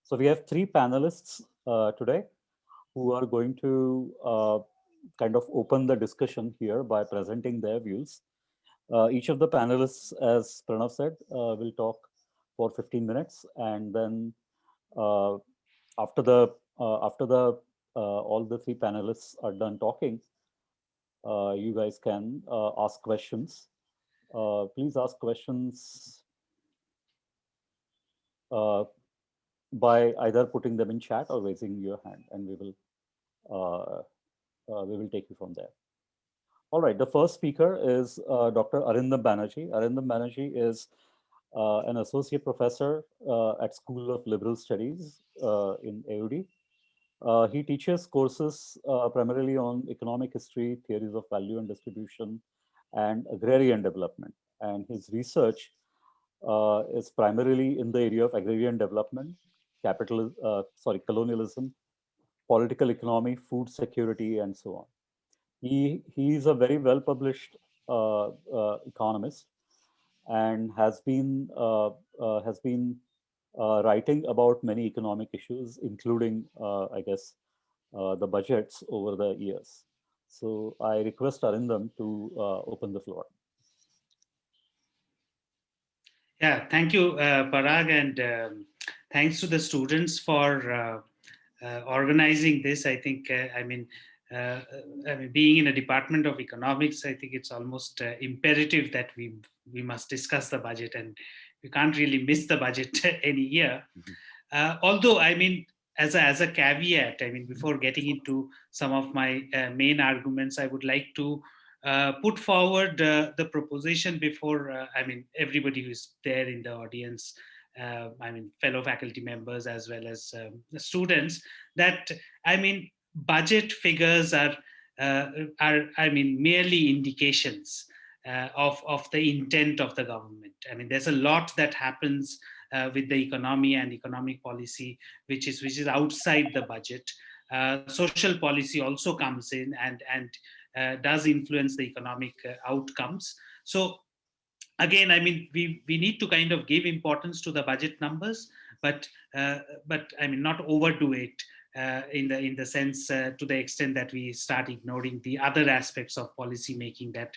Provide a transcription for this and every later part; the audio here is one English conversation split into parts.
So we have three panelists today who are going to kind of open the discussion here by presenting their views. Each of the panelists, as Pranav said, will talk for 15 minutes, and then uh, after the all the three panelists are done talking, you guys can ask questions. Please ask questions uh, by either putting them in chat or raising your hand, and we will take you from there. All right, the first speaker is Dr. Arindam Banerjee. Arindam Banerjee is an associate professor at School of Liberal Studies in AUD. He teaches courses primarily on economic history, theories of value and distribution, and agrarian development. And his research is primarily in the area of agrarian development, colonialism, political economy, food security, and so on. He is a very well published economist and has been writing about many economic issues, including I guess the budgets over the years. So I request Arindam to open the floor. Yeah, thank you, Parag, and thanks to the students for organizing this. I think, being in a department of economics, I think it's almost imperative that we must discuss the budget, and we can't really miss the budget any year. Although, as a caveat, before getting into some of my main arguments, I would like to put forward the proposition before, everybody who's there in the audience, fellow faculty members as well as the students, that, budget figures are merely indications of the intent of the government. There's a lot that happens with the economy and economic policy, which is outside the budget. Social policy also comes in and does influence the economic outcomes. So again, we need to kind of give importance to the budget numbers, but not overdo it in the sense to the extent that we start ignoring the other aspects of policy making that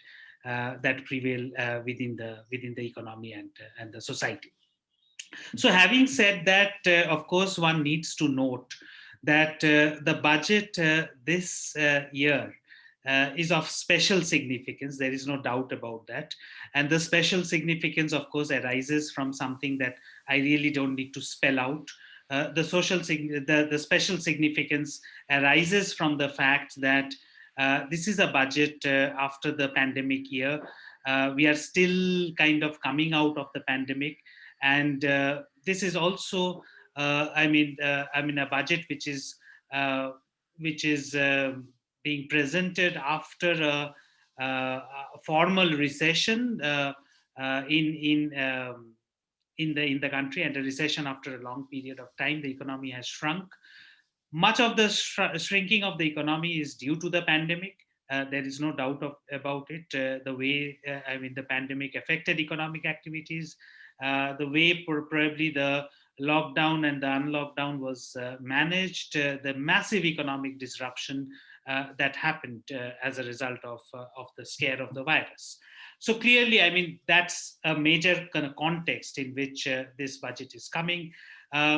prevail within the economy and the society. So having said that, of course, one needs to note that the budget this year is of special significance. There is no doubt about that. And the special significance, of course, arises from something that I really don't need to spell out. The special significance arises from the fact that this is a budget after the pandemic year. We are still kind of coming out of the pandemic, and this is also, a budget which is being presented after a formal recession in the country, and a recession after a long period of time. The economy has shrunk. Much of the shrinking of the economy is due to the pandemic. There is no doubt about it. The way the pandemic affected economic activities, the way probably the lockdown and the unlockdown was managed, the massive economic disruption that happened as a result of the scare of the virus. So clearly, that's a major kind of context in which this budget is coming.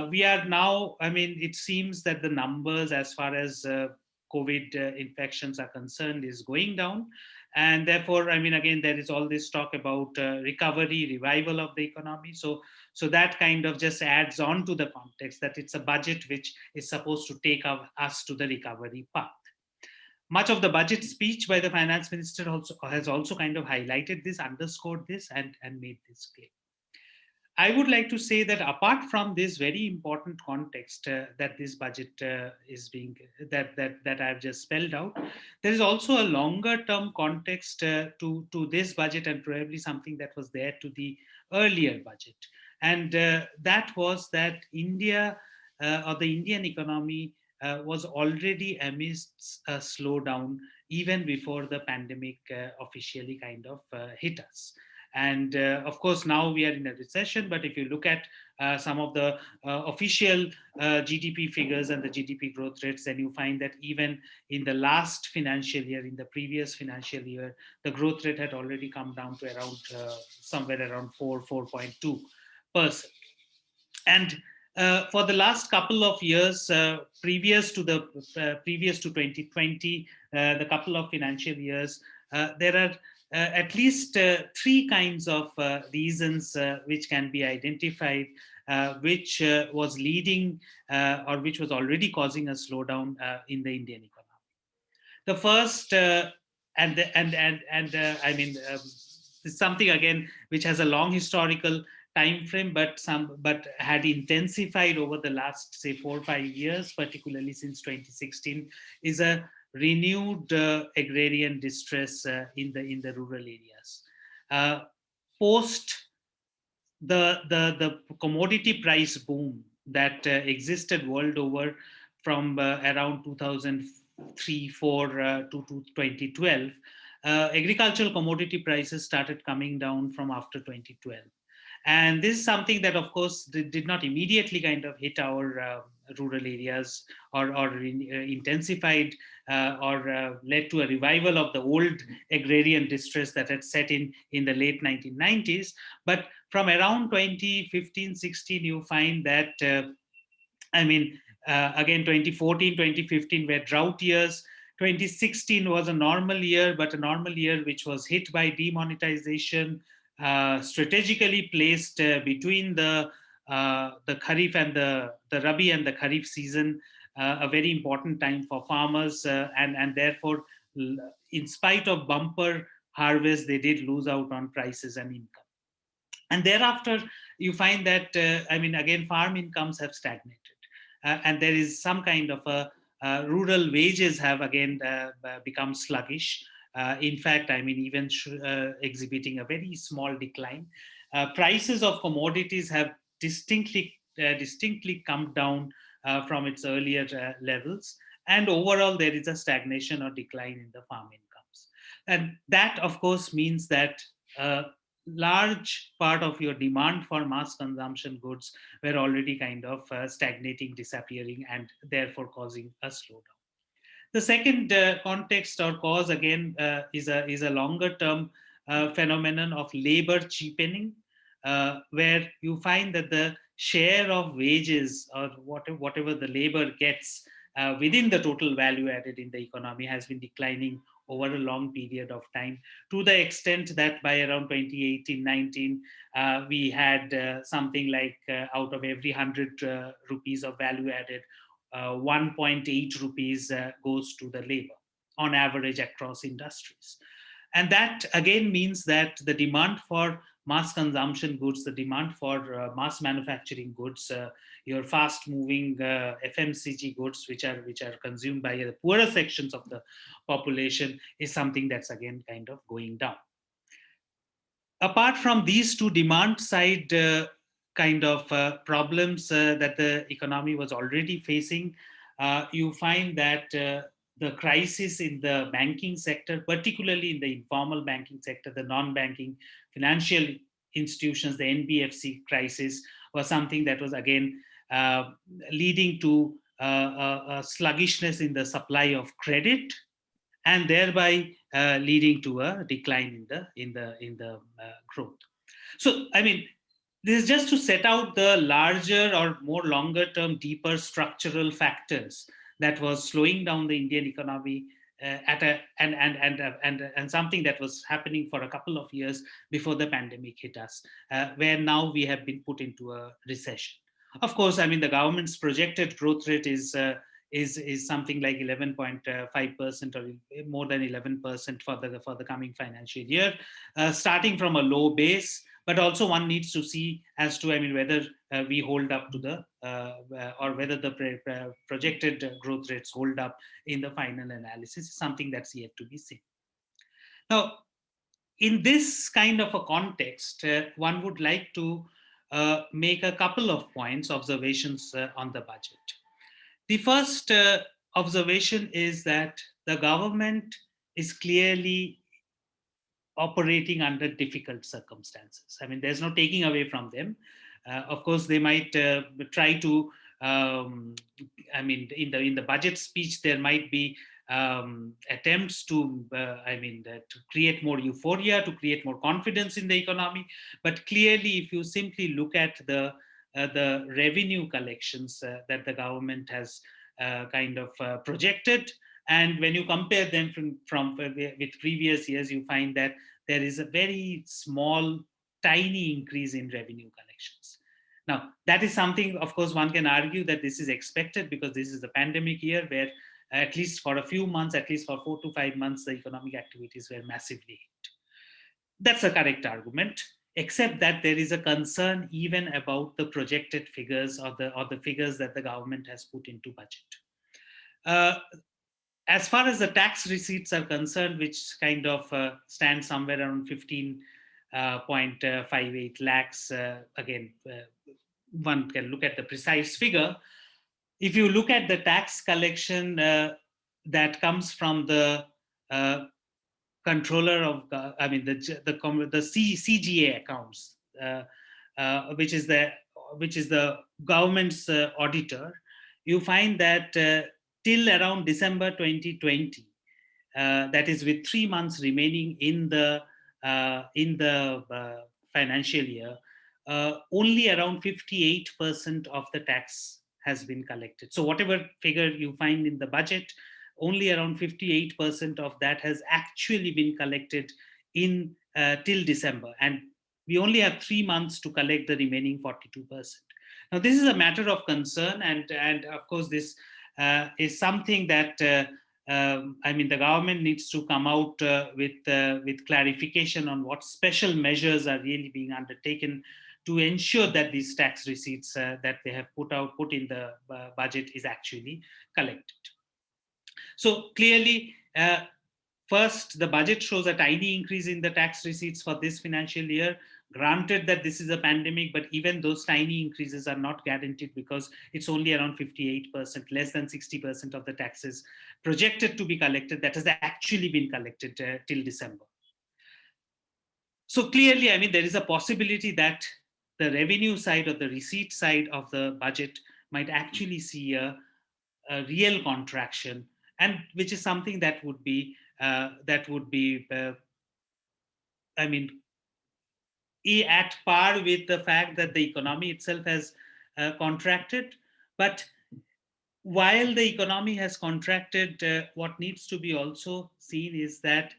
We are now, it seems that the numbers as far as COVID infections are concerned is going down. And therefore, again, there is all this talk about recovery, revival of the economy. So that kind of just adds on to the context that it's a budget which is supposed to take us to the recovery path. Much of the budget speech by the finance minister has also kind of highlighted this, underscored this, and made this clear. I would like to say that apart from this very important context that this budget is being that I've just spelled out, there is also a longer term context to this budget, and probably something that was there to the earlier budget, and that was that India or the Indian economy was already amidst a slowdown even before the pandemic officially kind of hit us. And of course, now we are in a recession, but if you look at some of the official GDP figures and the GDP growth rates, then you find that even in the last financial year, in the previous financial year, the growth rate had already come down to around somewhere around 4.2%. And for the last couple of years, previous to 2020, the couple of financial years, there are at least three kinds of reasons which can be identified, which was leading or which was already causing a slowdown in the Indian economy. The first, I mean, something again which has a long historical time frame, but had intensified over the last, say, 4 or 5 years, particularly since 2016, is a renewed agrarian distress in the rural areas. Post the commodity price boom that existed world over from around 2003-4 to 2012, agricultural commodity prices started coming down from after 2012. And this is something that, of course, did not immediately kind of hit our rural areas or intensified or led to a revival of the old agrarian distress that had set in the late 1990s. But from around 2015-16, you find that, I mean, again, 2014, 2015 were drought years. 2016 was a normal year, but a normal year which was hit by demonetization, strategically placed between the Kharif and the Rabi and the Kharif season, a very important time for farmers, and therefore, in spite of bumper harvest, they did lose out on prices and income. And thereafter, you find that, I mean, again, farm incomes have stagnated. And there is some kind of a rural wages have again become sluggish. In fact, I mean, even exhibiting a very small decline. Prices of commodities have distinctly come down from its earlier levels. And overall, there is a stagnation or decline in the farm incomes. And that, of course, means that large part of your demand for mass consumption goods were already kind of stagnating, disappearing, and therefore causing a slowdown. The second context or cause again is a longer term phenomenon of labor cheapening, where you find that the share of wages or whatever the labor gets within the total value added in the economy has been declining over a long period of time, to the extent that by around 2018-19, we had something like out of every 100 rupees of value added, 1.8 rupees goes to the labor on average across industries. And that again means that the demand for mass consumption goods, the demand for mass manufacturing goods, your fast moving FMCG goods, which are consumed by the poorer sections of the population, is something that's again kind of going down. Apart from these two demand side kind of problems that the economy was already facing, you find that the crisis in the banking sector, particularly in the informal banking sector, the non-banking financial institutions, the NBFC crisis, was something that was again leading to a sluggishness in the supply of credit, and thereby leading to a decline in the growth. So, I mean, this is just to set out the larger or more longer term, deeper structural factors that was slowing down the Indian economy and something that was happening for a couple of years before the pandemic hit us, where now we have been put into a recession. Of course, I mean, the government's projected growth rate is something like 11.5% or more than 11% for the coming financial year, starting from a low base. But also one needs to see as to, I mean, whether we hold up to the, or whether the projected growth rates hold up in the final analysis is something that's yet to be seen. Now, in this kind of a context, one would like to make a couple of points, observations on the budget. The first observation is that the government is clearly operating under difficult circumstances. I mean, there's no taking away from them. Of course, they might try to. I mean, in the budget speech, there might be attempts to, to create more euphoria, to create more confidence in the economy. But clearly, if you simply look at the revenue collections that the government has projected, and when you compare them with previous years, you find that there is a very small, tiny increase in revenue collections. Now, that is something, of course, one can argue that this is expected because this is the pandemic year where, at least for a few months, at least for 4 to 5 months, the economic activities were massively hit. That's a correct argument, except that there is a concern even about the projected figures or the figures that the government has put into budget. As far as the tax receipts are concerned, which stand somewhere around 15.58 lakhs, one can look at the precise figure. If you look at the tax collection that comes from the controller of, the CGA accounts, which is the government's auditor, you find that till around December 2020, that is with 3 months remaining in the financial year, only around 58% of the tax has been collected. So whatever figure you find in the budget, only around 58% of that has actually been collected in till December. And we only have 3 months to collect the remaining 42%. Now, this is a matter of concern, and of course, this is something that the government needs to come out with clarification on what special measures are really being undertaken to ensure that these tax receipts that they have put in the budget is actually collected. So clearly, first, the budget shows a tiny increase in the tax receipts for this financial year. Granted that this is a pandemic, but even those tiny increases are not guaranteed because it's only around 58%, less than 60% of the taxes projected to be collected that has actually been collected till December. So clearly, there is a possibility that the revenue side or the receipt side of the budget might actually see a real contraction, and which is something that would be at par with the fact that the economy itself has contracted. But while the economy has contracted, what needs to be also seen is that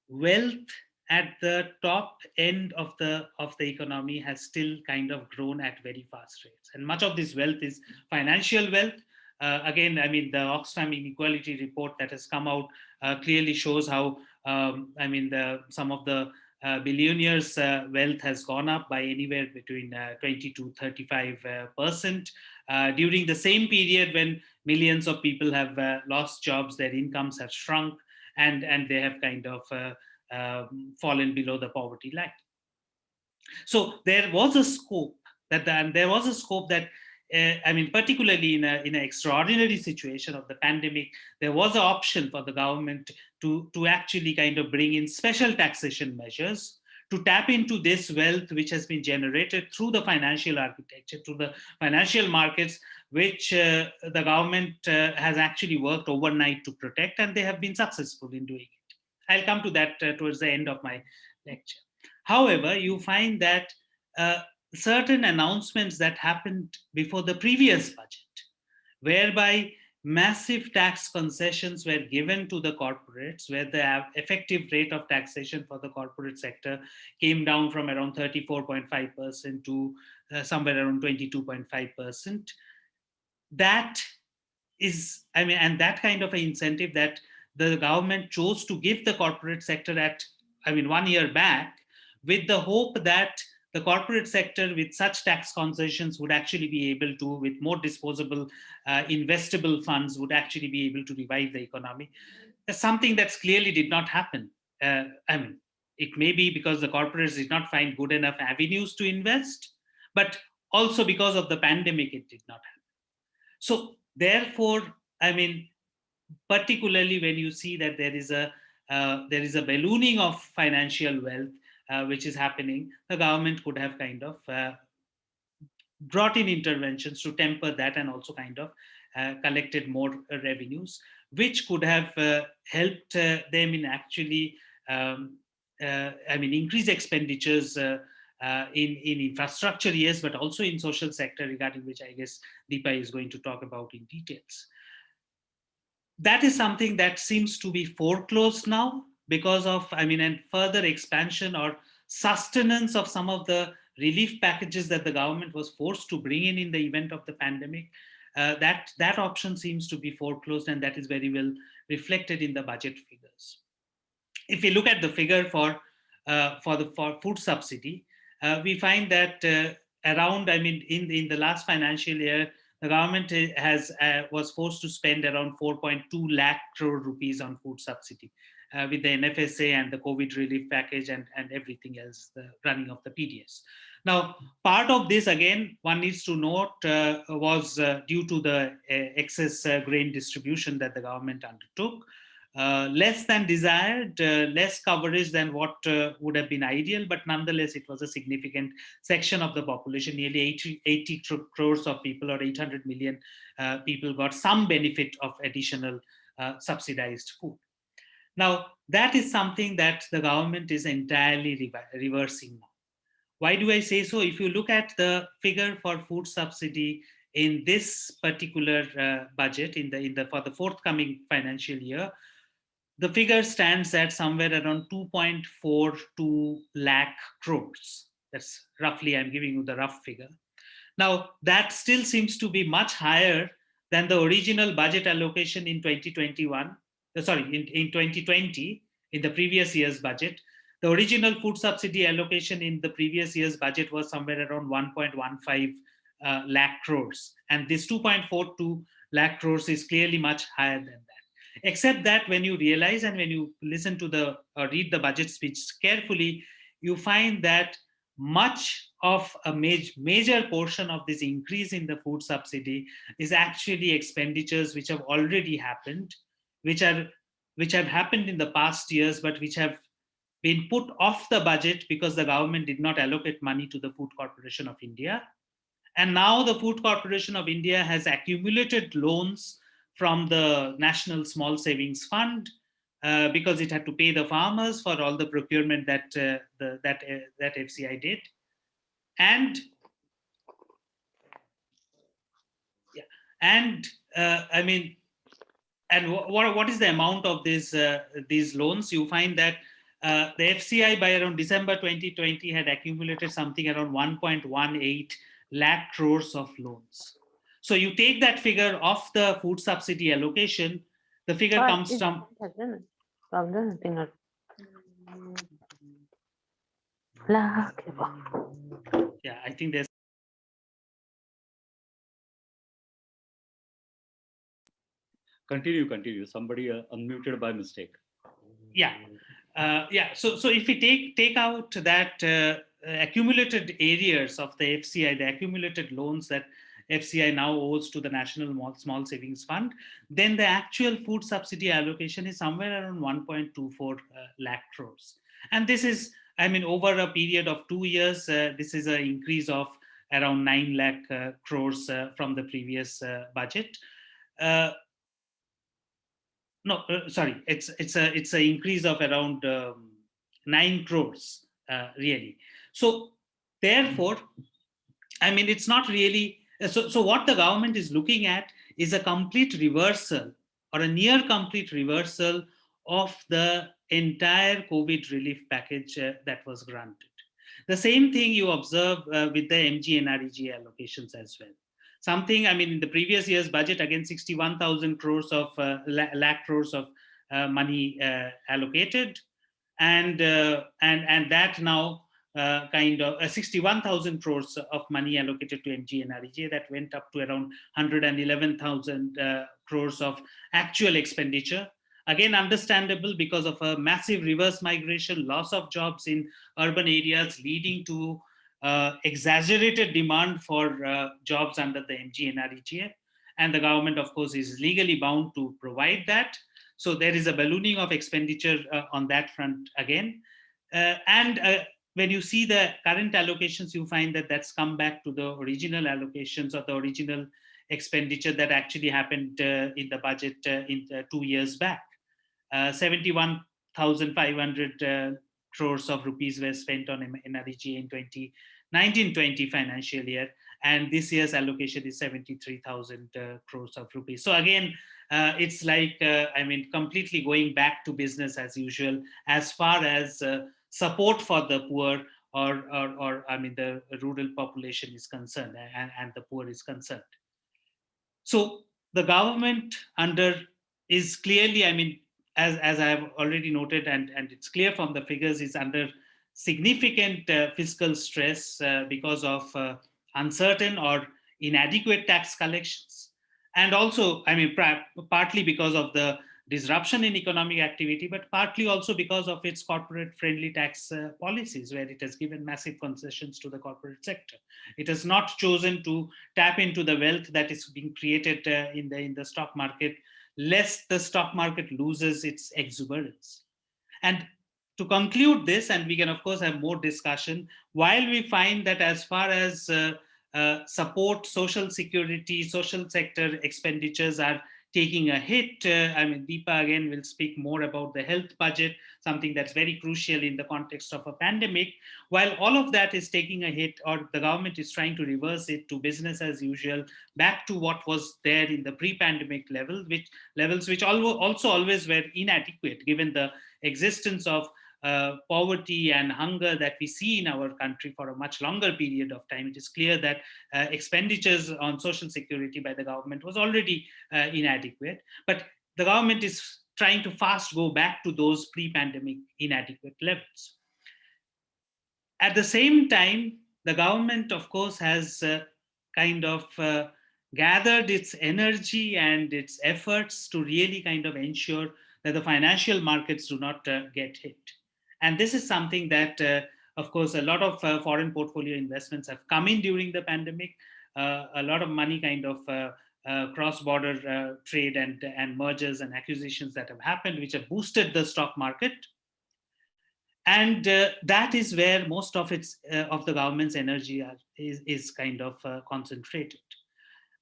wealth at the top end of the economy has still kind of grown at very fast rates, and much of this wealth is financial wealth. The Oxfam inequality report that has come out clearly shows how some of the billionaires' wealth has gone up by anywhere between 20 to 35%. During the same period when millions of people have lost jobs, their incomes have shrunk, and they have fallen below the poverty line. So there was a scope that particularly in an extraordinary situation of the pandemic, there was an option for the government to actually bring in special taxation measures to tap into this wealth which has been generated through the financial architecture, through the financial markets, which the government has actually worked overnight to protect, and they have been successful in doing it. I'll come to that towards the end of my lecture. However, you find that certain announcements that happened before the previous budget, whereby massive tax concessions were given to the corporates, where the effective rate of taxation for the corporate sector came down from around 34.5% to somewhere around 22.5%. That is, and that kind of an incentive that the government chose to give the corporate sector 1 year back, with the hope that the corporate sector with such tax concessions would actually be able to, with more disposable investable funds, would actually be able to revive the economy. That's something that clearly did not happen. It may be because the corporates did not find good enough avenues to invest, but also because of the pandemic, it did not happen. So therefore, particularly when you see that there is a there is a ballooning of financial wealth which is happening, the government could have kind of brought in interventions to temper that and also kind of collected more revenues, which could have helped them in actually, increase expenditures in infrastructure, yes, but also in social sector, regarding which I guess Deepa is going to talk about in details. That is something that seems to be foreclosed now because of, and further expansion or sustenance of some of the relief packages that the government was forced to bring in the event of the pandemic. That option seems to be foreclosed, and that is very well reflected in the budget figures. If we look at the figure for food subsidy, we find that around, in the last financial year, the government was forced to spend around 4.2 lakh crore rupees on food subsidy with the NFSA and the COVID relief package and everything else, the running of the PDS. Now, part of this, again, one needs to note, was due to the excess grain distribution that the government undertook. Less than desired, less coverage than what would have been ideal, but nonetheless, it was a significant section of the population. Nearly 80 crores of people, or 800 million people, got some benefit of additional subsidized food. Now, that is something that the government is entirely reversing now. Why do I say so? If you look at the figure for food subsidy in this particular budget, for the forthcoming financial year, the figure stands at somewhere around 2.42 lakh crores. That's roughly, I'm giving you the rough figure. Now, that still seems to be much higher than the original budget allocation in 2021, in 2020, in the previous year's budget. The original food subsidy allocation in the previous year's budget was somewhere around 1.15 lakh crores. And this 2.42 lakh crores is clearly much higher than that. Except that when you realize and when you listen to read the budget speech carefully, you find that much of a major portion of this increase in the food subsidy is actually expenditures which have already happened, which have happened in the past years, but which have been put off the budget because the government did not allocate money to the Food Corporation of India. And now the Food Corporation of India has accumulated loans from the National Small Savings Fund because it had to pay the farmers for all the procurement that FCI did. And what is the amount of these loans? You find that the FCI by around December 2020 had accumulated something around 1.18 lakh crores of loans. So you take that figure off the food subsidy allocation, the figure comes from... Yeah, I think there's... Continue. Somebody unmuted by mistake. Yeah. So if we take out that accumulated arrears of the FCI, the accumulated loans that FCI now owes to the National Small Savings Fund, then the actual food subsidy allocation is somewhere around 1.24 lakh crores. And this is, over a period of 2 years, this is an increase of around 9 lakh crores from the previous budget. It's an increase of around 9 crores, really. So therefore, it's not really, so what the government is looking at is a complete reversal or a near complete reversal of the entire COVID relief package that was granted. The same thing you observe with the MGNREGA allocations as well. Something, in the previous year's budget, again, 61,000 crores of lakh crores of money allocated, and that now kind of 61,000 crores of money allocated to MGNREGA, that went up to around 111,000 crores of actual expenditure. Again, understandable because of a massive reverse migration, loss of jobs in urban areas, leading to exaggerated demand for jobs under the MGNREGA. And the government, of course, is legally bound to provide that. So there is a ballooning of expenditure on that front again. And when you see the current allocations, you find that that's come back to the original allocations or the original expenditure that actually happened in the budget in 2 years back. 71,500 crores of rupees were spent on NREG in 2019-20 financial year, and this year's allocation is 73,000 crores of rupees. So again, it's like, completely going back to business as usual as far as support for the poor or the rural population is concerned, and the poor is concerned. So the government under is clearly, as I have already noted, and it's clear from the figures, is under significant fiscal stress because of uncertain or inadequate tax collections. And also, partly because of the disruption in economic activity, but partly also because of its corporate friendly tax policies, where it has given massive concessions to the corporate sector. It has not chosen to tap into the wealth that is being created in the stock market, lest the stock market loses its exuberance. And to conclude this, and we can of course have more discussion, while we find that as far as support, social security, social sector expenditures are taking a hit. Deepa again will speak more about the health budget, something that's very crucial in the context of a pandemic. While all of that is taking a hit, or the government is trying to reverse it to business as usual, back to what was there in the pre-pandemic levels, which also always were inadequate given the existence of poverty and hunger that we see in our country for a much longer period of time. It is clear that expenditures on social security by the government was already inadequate, but the government is trying to fast go back to those pre-pandemic inadequate levels. At the same time, the government, of course, has gathered its energy and its efforts to really kind of ensure that the financial markets do not get hit. And this is something that, of course, a lot of foreign portfolio investments have come in during the pandemic. A lot of money cross-border trade and mergers and acquisitions that have happened, which have boosted the stock market. And that is where most of of the government's energy is concentrated.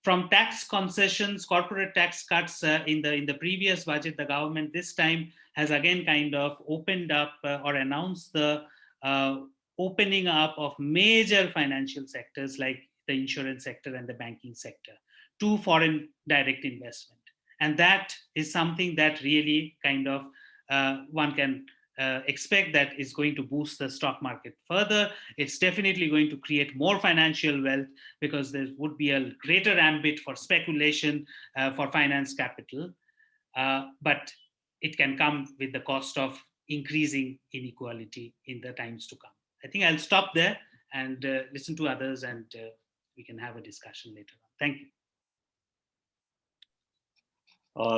From tax concessions, corporate tax cuts in the previous budget, the government this time has again opened up or announced the opening up of major financial sectors like the insurance sector and the banking sector to foreign direct investment. And that is something that really one can expect that is going to boost the stock market further. It's definitely going to create more financial wealth because there would be a greater ambit for speculation for finance capital. But it can come with the cost of increasing inequality in the times to come. I think I'll stop there and listen to others, and we can have a discussion later on. Thank you.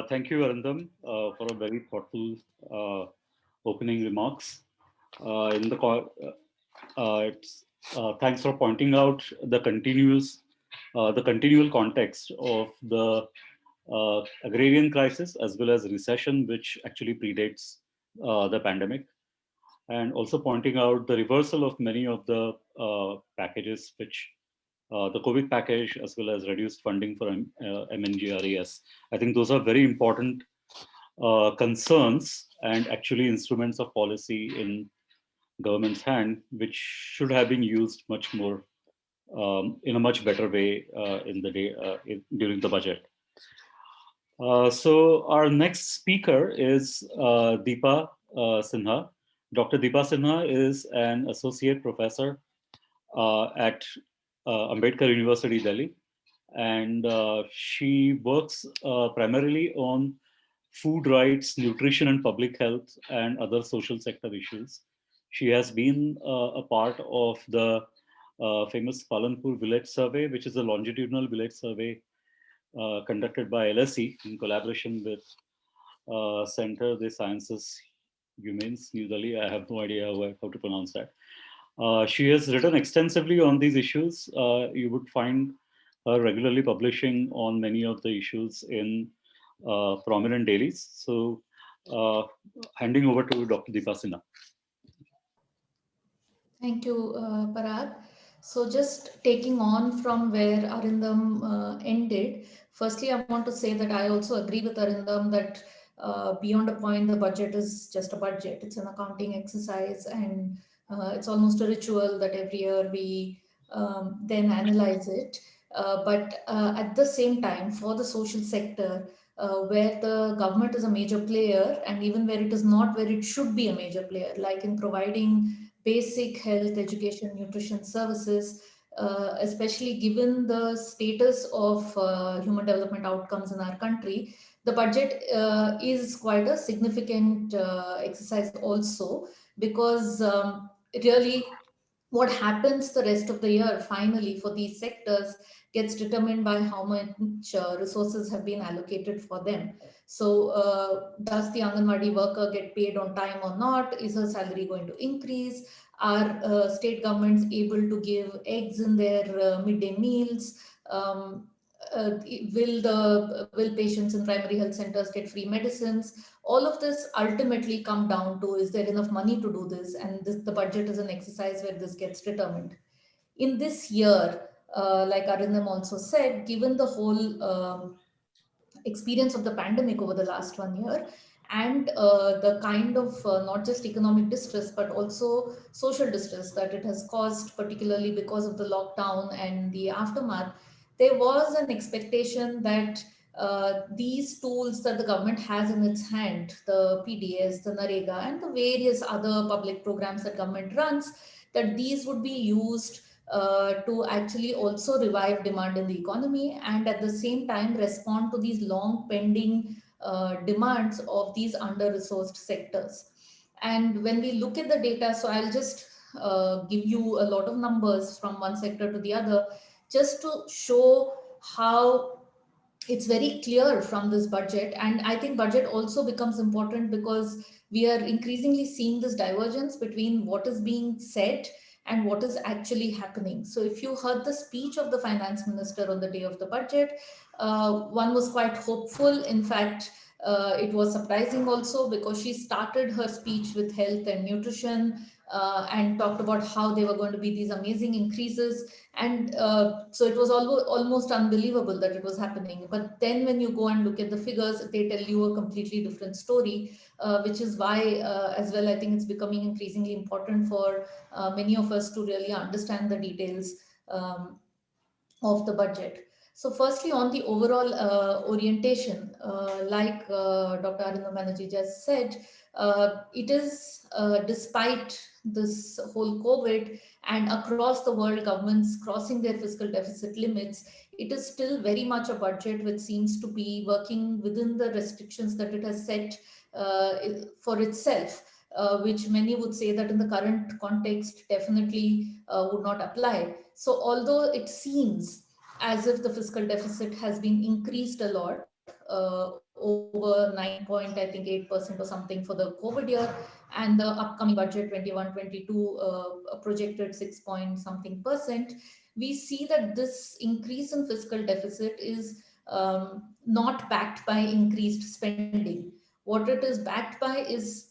Thank you, Arindam, for a very thoughtful opening remarks. Thanks for pointing out the continual context of the agrarian crisis as well as recession, which actually predates the pandemic, and also pointing out the reversal of many of the packages, which the COVID package as well as reduced funding for MNGRES. I think those are very important concerns and actually instruments of policy in government's hand, which should have been used much more in a much better way during the budget. So our next speaker is Dipa Sinha. Dr. Dipa Sinha is an associate professor at Ambedkar University, Delhi, and she works primarily on food rights, nutrition and public health, and other social sector issues. She has been a part of the famous Palanpur Village Survey, which is a longitudinal village survey conducted by LSE in collaboration with Center des Sciences Humaines, New Delhi. I have no idea how to pronounce that. She has written extensively on these issues. You would find her regularly publishing on many of the issues in prominent dailies. So, handing over to Dr. Deepa Sinha. Thank you, Parag. So, just taking on from where Arindam ended, firstly, I want to say that I also agree with Arindam that beyond a point, the budget is just a budget. It's an accounting exercise, and it's almost a ritual that every year we then analyze it. But at the same time, for the social sector, where the government is a major player, and even where it is not, where it should be a major player, like in providing basic health, education, nutrition services, especially given the status of human development outcomes in our country. The budget is quite a significant exercise also, because really what happens the rest of the year finally for these sectors gets determined by how much resources have been allocated for them. So does the Anganwadi worker get paid on time or not? Is her salary going to increase? Are state governments able to give eggs in their midday meals? um, will patients in primary health centers get free medicines? All of this ultimately come down to, is there enough money to do this? And the budget is an exercise where this gets determined. In this year, like Arindam also said, given the whole experience of the pandemic over the last 1 year, and the kind of not just economic distress but also social distress that it has caused, particularly because of the lockdown and the aftermath, there was an expectation that these tools that the government has in its hand, the PDS, the Narega, and the various other public programs that government runs, that these would be used to actually also revive demand in the economy, and at the same time respond to these long pending demands of these under resourced sectors. And when we look at the data, so I'll just give you a lot of numbers from one sector to the other, just to show how it's very clear from this budget. And I think budget also becomes important because we are increasingly seeing this divergence between what is being said and what is actually happening. So if you heard the speech of the finance minister on the day of the budget, one was quite hopeful. In fact, it was surprising also, because she started her speech with health and nutrition, and talked about how they were going to be these amazing increases. And so it was almost unbelievable that it was happening. But then when you go and look at the figures, they tell you a completely different story, which is why, as well, I think it's becoming increasingly important for many of us to really understand the details of the budget. So, firstly, on the overall orientation, like Dr. Arindam Banerjee just said, it is despite this whole COVID and across the world, governments crossing their fiscal deficit limits, it is still very much a budget which seems to be working within the restrictions that it has set for itself. Which many would say that in the current context definitely would not apply. So, although it seems as if the fiscal deficit has been increased a lot, over 9.8% or something for the COVID year, and the upcoming budget 21-22 projected 6 point something percent, we see that this increase in fiscal deficit is not backed by increased spending. What it is backed by is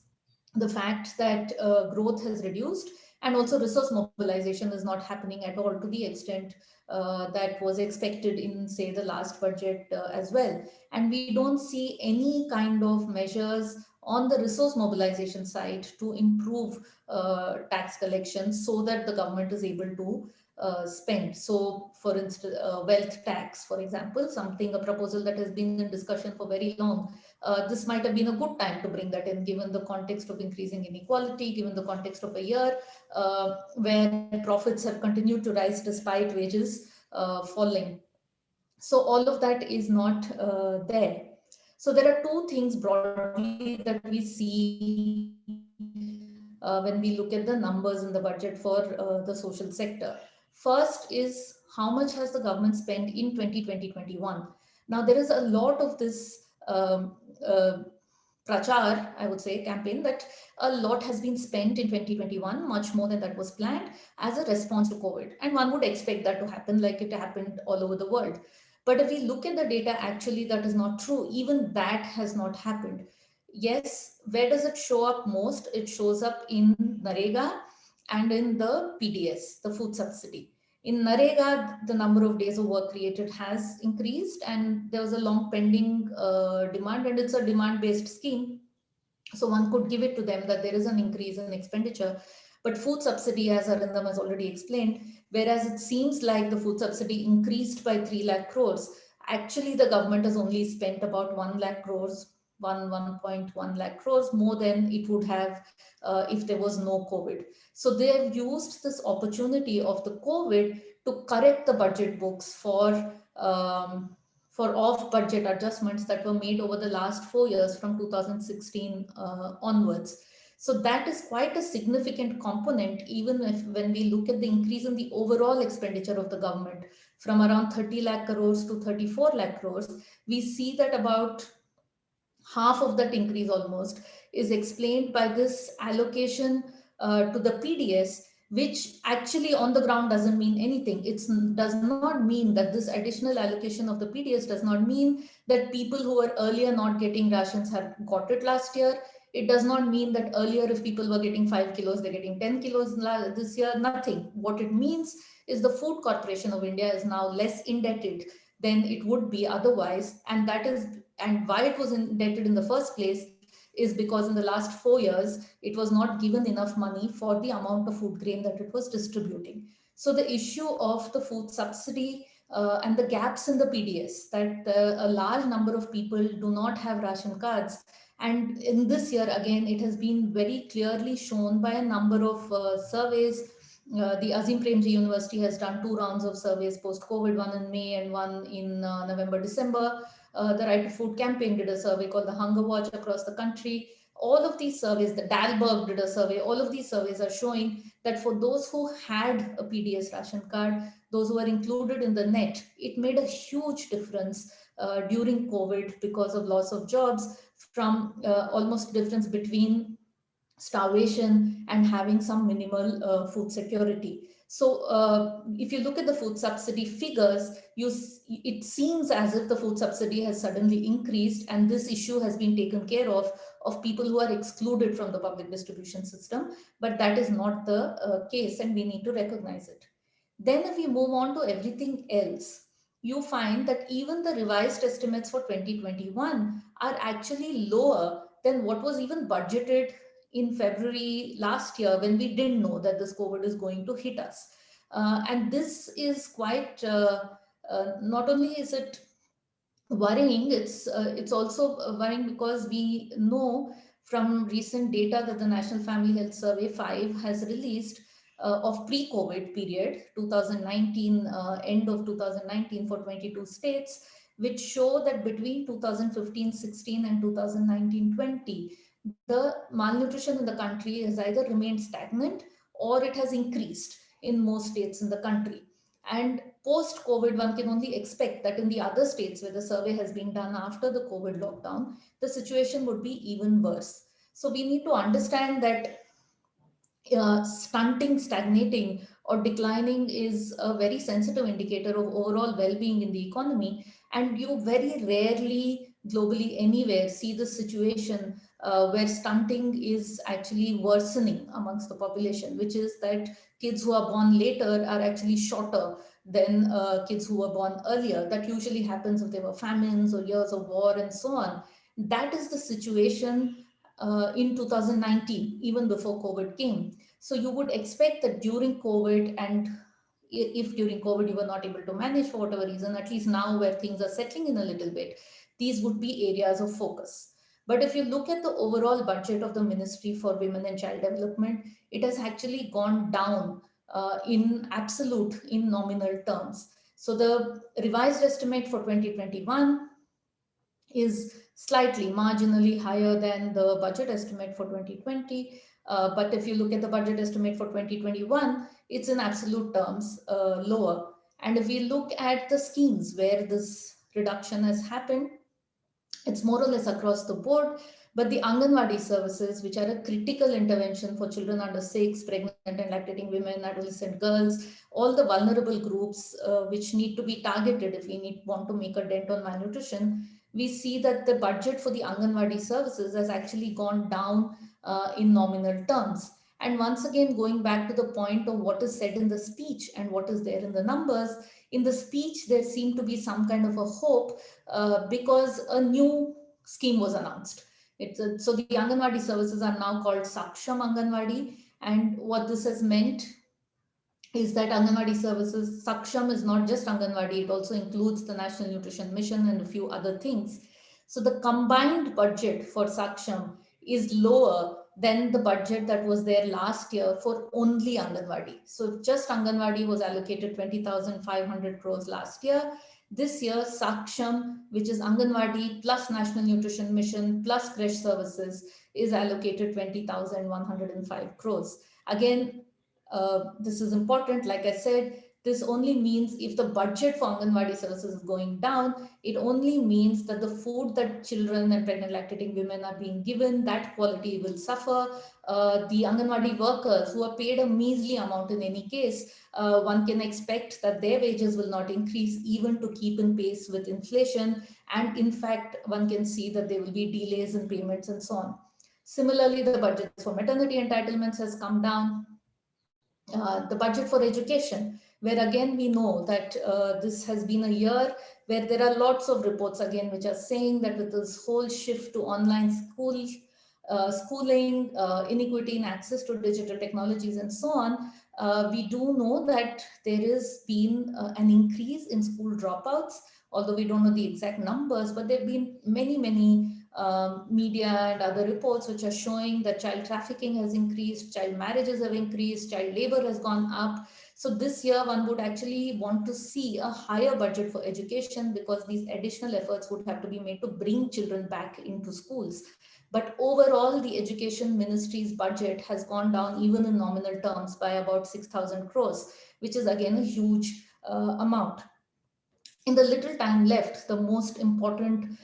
the fact that growth has reduced, and also resource mobilization is not happening at all to the extent that was expected in, say, the last budget as well. And we don't see any kind of measures on the resource mobilization side to improve tax collections so that the government is able to spend. So, for instance, wealth tax, for example, something, a proposal that has been in discussion for very long. This might have been a good time to bring that in, given the context of increasing inequality, given the context of a year where profits have continued to rise despite wages falling. So all of that is not there. So there are two things broadly that we see when we look at the numbers in the budget for the social sector. First is, how much has the government spent in 2020-21? Now there is a lot of this uh, prachar, I would say, campaign, that a lot has been spent in 2021, much more than that was planned as a response to COVID. And one would expect that to happen, like it happened all over the world. But if we look at the data, actually that is not true. Even that has not happened. Yes, where does it show up most? It shows up in Narega and in the PDS, the food subsidy. In Narega, the number of days of work created has increased, and there was a long pending demand, and it's a demand based scheme. So one could give it to them that there is an increase in expenditure. But food subsidy, as Arindam has already explained, whereas it seems like the food subsidy increased by 3 lakh crores, actually the government has only spent about 1 lakh crores, 1.1 lakh crores more than it would have if there was no COVID. So they have used this opportunity of the COVID to correct the budget books for off budget adjustments that were made over the last 4 years from 2016 onwards. So that is quite a significant component, even if when we look at the increase in the overall expenditure of the government from around 30 lakh crores to 34 lakh crores, we see that about half of that increase almost is explained by this allocation to the PDS, which actually on the ground doesn't mean anything. It does not mean that this additional allocation of the PDS does not mean that people who were earlier not getting rations have got it last year. It does not mean that earlier if people were getting 5 kilos, they're getting 10 kilos this year. Nothing. What it means is the Food Corporation of India is now less indebted than it would be otherwise, and why it was indebted in the first place is because in the last 4 years it was not given enough money for the amount of food grain that it was distributing. So the issue of the food subsidy and the gaps in the PDS, that a large number of people do not have ration cards, and in this year again it has been very clearly shown by a number of surveys. The Azim Premji University has done 2 rounds of surveys post-COVID, one in May and one in November, December. The Right to Food campaign did a survey called the Hunger Watch across the country. All of these surveys, the Dalberg did a survey, all of these surveys are showing that for those who had a PDS ration card, those who were included in the net, it made a huge difference during COVID because of loss of jobs, from almost difference between starvation and having some minimal food security. So if you look at the food subsidy figures, it seems as if the food subsidy has suddenly increased, and this issue has been taken care of people who are excluded from the public distribution system. But that is not the case, and we need to recognize it. Then if we move on to everything else, you find that even the revised estimates for 2021 are actually lower than what was even budgeted in February last year, when we didn't know that this COVID is going to hit us. And this is quite, not only is it worrying, it's also worrying because we know from recent data that the National Family Health Survey 5 has released of pre-COVID period 2019, end of 2019, for 22 states, which show that between 2015-16 and 2019-20, the malnutrition in the country has either remained stagnant or it has increased in most states in the country. And post COVID, one can only expect that in the other states where the survey has been done after the COVID lockdown, the situation would be even worse. So we need to understand that stunting, stagnating, or declining is a very sensitive indicator of overall well-being in the economy. And you very rarely, globally anywhere, see the situation where stunting is actually worsening amongst the population, which is that kids who are born later are actually shorter than kids who were born earlier. That usually happens if there were famines or years of war and so on. That is the situation in 2019, even before COVID came. So you would expect that during COVID, and if during COVID you were not able to manage for whatever reason, at least now where things are settling in a little bit, these would be areas of focus. But if you look at the overall budget of the Ministry for Women and Child Development, it has actually gone down in absolute, in nominal terms. So the revised estimate for 2021 is slightly marginally higher than the budget estimate for 2020. But if you look at the budget estimate for 2021, it's in absolute terms lower. And if we look at the schemes where this reduction has happened, It's more or less across the board. But the Anganwadi services, which are a critical intervention for children under 6, pregnant and lactating women, adolescent girls, all the vulnerable groups which need to be targeted if we want to make a dent on malnutrition, we see that the budget for the Anganwadi services has actually gone down in nominal terms. And once again, going back to the point of what is said in the speech and what is there in the numbers, in the speech, there seemed to be some kind of a hope because a new scheme was announced. So the Anganwadi services are now called Saksham Anganwadi. And what this has meant is that Anganwadi services, Saksham is not just Anganwadi, it also includes the National Nutrition Mission and a few other things. So the combined budget for Saksham is lower than the budget that was there last year for only Anganwadi. So just Anganwadi was allocated 20,500 crores last year. This year, Saksham, which is Anganwadi plus National Nutrition Mission plus creche services, is allocated 20,105 crores. Again, this is important. Like I said, this only means if the budget for Anganwadi services is going down, it only means that the food that children and pregnant lactating women are being given, that quality will suffer. The Anganwadi workers who are paid a measly amount in any case, one can expect that their wages will not increase even to keep in pace with inflation. And in fact, one can see that there will be delays in payments and so on. Similarly, the budgets for maternity entitlements has come down. The budget for education, where again we know that this has been a year where there are lots of reports again which are saying that with this whole shift to online schooling, inequity in access to digital technologies and so on, we do know that there has been an increase in school dropouts, although we don't know the exact numbers, but there have been many media and other reports which are showing that child trafficking has increased, child marriages have increased, child labor has gone up. So this year one would actually want to see a higher budget for education because these additional efforts would have to be made to bring children back into schools. But overall, the education ministry's budget has gone down even in nominal terms by about 6,000 crores, which is again a huge amount. In the little time left, the most important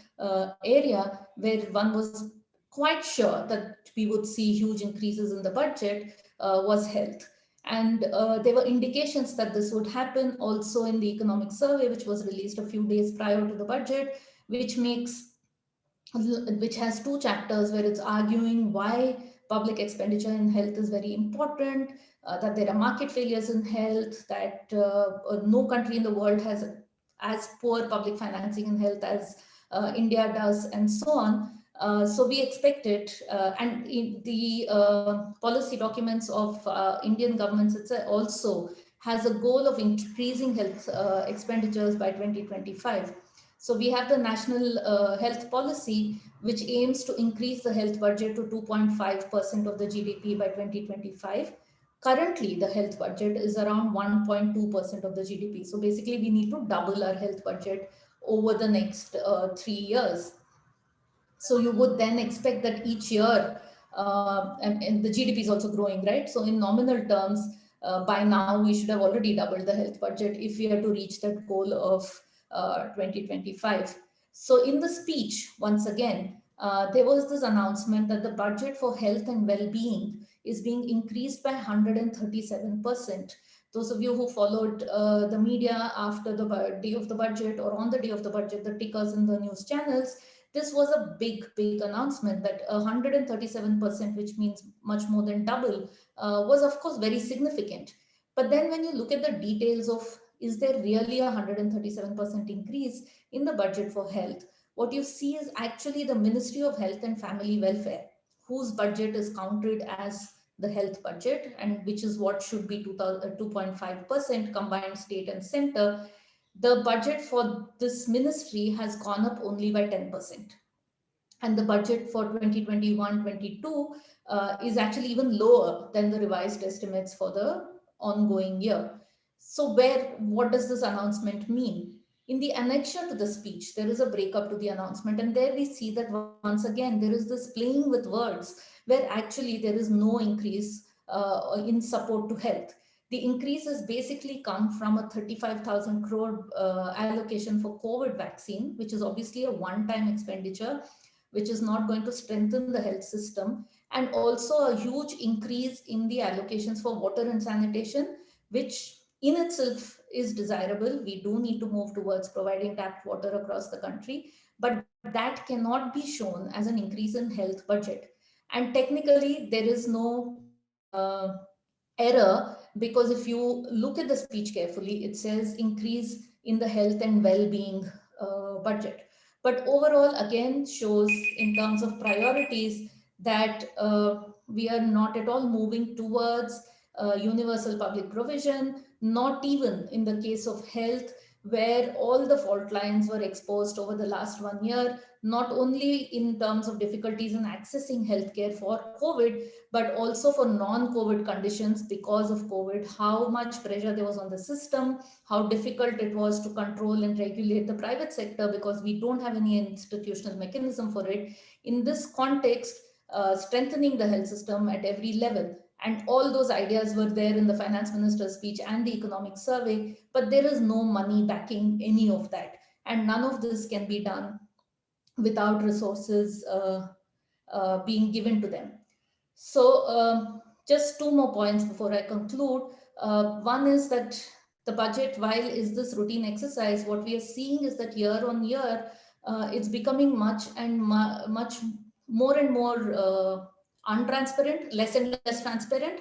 area where one was quite sure that we would see huge increases in the budget was health. And there were indications that this would happen also in the economic survey, which was released a few days prior to the budget, which has two chapters where it's arguing why public expenditure in health is very important, that there are market failures in health, that no country in the world has as poor public financing in health as India does, and so on. So we expect it, and in the policy documents of Indian governments, it also has a goal of increasing health expenditures by 2025. So we have the national health policy, which aims to increase the health budget to 2.5% of the GDP by 2025. Currently, the health budget is around 1.2% of the GDP. So basically, we need to double our health budget over the next 3 years. So you would then expect that each year, and the GDP is also growing, right? So in nominal terms, by now we should have already doubled the health budget if we are to reach that goal of 2025. So in the speech, once again, there was this announcement that the budget for health and well-being is being increased by 137%. Those of you who followed the media after the day of the budget or on the day of the budget, the tickers in the news channels, this was a big announcement that 137%, which means much more than double, was of course very significant. But then when you look at the details of is there really a 137% increase in the budget for health, what you see is actually the Ministry of Health and Family Welfare, whose budget is counted as the health budget, and which is what should be 2.5% combined state and center. The budget for this ministry has gone up only by 10%. And the budget for 2021-22 is actually even lower than the revised estimates for the ongoing year. So what does this announcement mean? In the annexure to the speech, there is a breakup to the announcement, and there we see that once again there is this playing with words where actually there is no increase in support to health. The increases basically come from a 35,000 crore allocation for COVID vaccine, which is obviously a one-time expenditure, which is not going to strengthen the health system, and also a huge increase in the allocations for water and sanitation, which in itself is desirable. We do need to move towards providing tapped water across the country, but that cannot be shown as an increase in health budget. And technically, there is no error, because if you look at the speech carefully, it says increase in the health and well-being budget. But overall, again, shows in terms of priorities that we are not at all moving towards universal public provision, not even in the case of health, where all the fault lines were exposed over the last 1 year, not only in terms of difficulties in accessing healthcare for COVID, but also for non-COVID conditions because of COVID, how much pressure there was on the system, how difficult it was to control and regulate the private sector because we don't have any institutional mechanism for it. In this context, strengthening the health system at every level. And all those ideas were there in the finance minister's speech and the economic survey, but there is no money backing any of that. And none of this can be done without resources being given to them. So just two more points before I conclude. One is that the budget, while is this routine exercise, what we are seeing is that year on year, it's becoming much more and more untransparent, less and less transparent.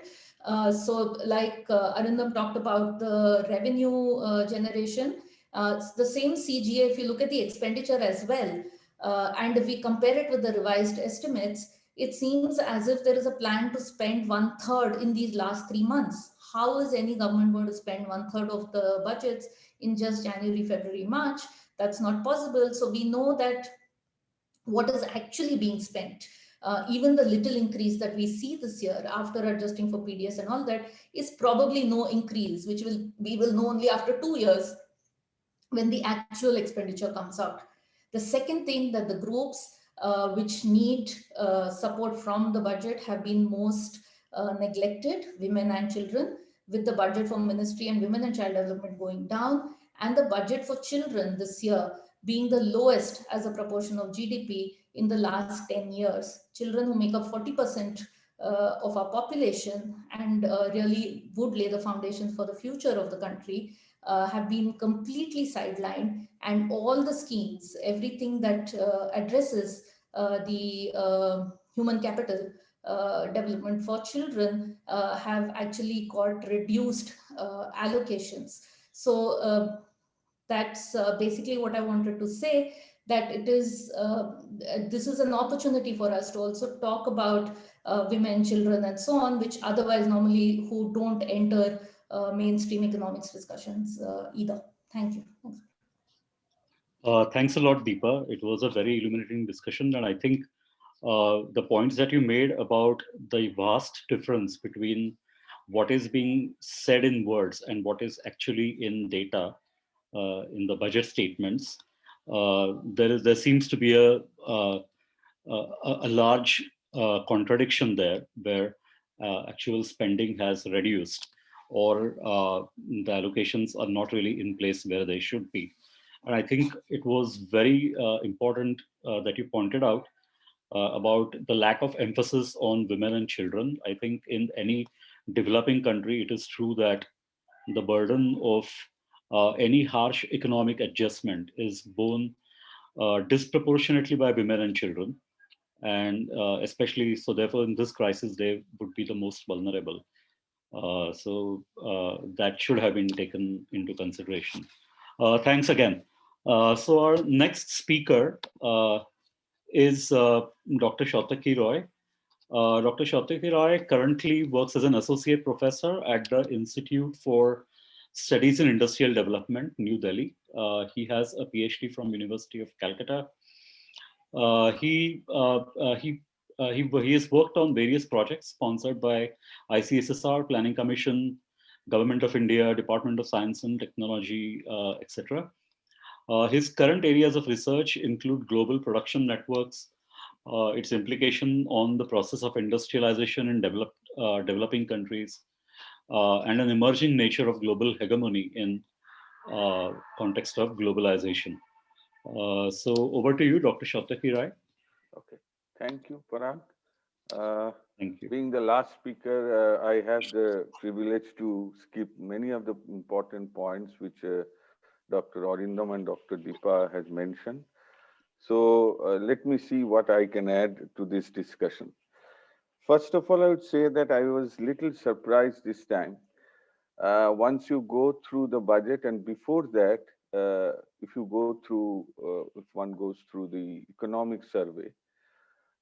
So like Arindam talked about the revenue generation, the same CGA, if you look at the expenditure as well, and if we compare it with the revised estimates, it seems as if there is a plan to spend 1/3 in these last 3 months. How is any government going to spend 1/3 of the budgets in just January, February, March? That's not possible. So we know that what is actually being spent, even the little increase that we see this year after adjusting for PDS and all that, is probably no increase, which we will know only after 2 years when the actual expenditure comes out. The second thing, that the groups which need support from the budget have been most neglected, women and children, with the budget for Ministry and Women and Child Development going down, and the budget for children this year being the lowest as a proportion of GDP in the last 10 years. Children who make up 40% of our population and really would lay the foundations for the future of the country have been completely sidelined, and all the schemes, everything that addresses the human capital development for children have actually got reduced allocations. So that's basically what I wanted to say, that it is this is an opportunity for us to also talk about women, children, and so on, which otherwise normally who don't enter mainstream economics discussions either. Thank you. Thanks a lot, Deepa. It was a very illuminating discussion, and I think the points that you made about the vast difference between what is being said in words and what is actually in data in the budget statements, there seems to be a large contradiction there, where actual spending has reduced, or the allocations are not really in place where they should be. And I think it was very important that you pointed out about the lack of emphasis on women and children. I think in any developing country, it is true that the burden of any harsh economic adjustment is borne disproportionately by women and children. And especially, so therefore, in this crisis, they would be the most vulnerable. So that should have been taken into consideration. Thanks again. So our next speaker is Dr. Satyaki Roy. Dr. Satyaki Roy currently works as an associate professor at the Institute for Studies in Industrial Development, New Delhi. He has a PhD from University of Calcutta. He has worked on various projects sponsored by ICSSR, Planning Commission, Government of India, Department of Science and Technology, etc. His current areas of research include global production networks, its implication on the process of industrialization in developing countries, and an emerging nature of global hegemony in context of globalization. So over to you, Dr. Satyaki Roy. Okay. Thank you, Parag. Uh, Thank you. Being the last speaker, I have the privilege to skip many of the important points which Dr. Arindam and Dr. Dipa has mentioned. So let me see what I can add to this discussion. First of all, I would say that I was little surprised this time. Once you go through the budget, and before that, if you go through, if one goes through the economic survey,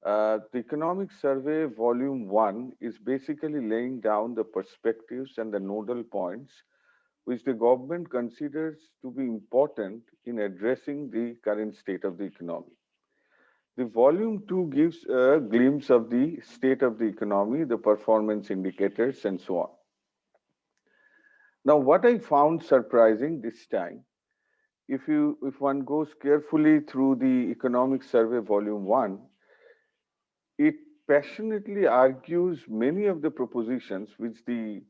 the Economic Survey Volume 1 is basically laying down the perspectives and the nodal points which the government considers to be important in addressing the current state of the economy. The Volume 2 gives a glimpse of the state of the economy, the performance indicators, and so on. Now, what I found surprising this time, if one goes carefully through the Economic Survey Volume 1, it passionately argues many of the propositions which the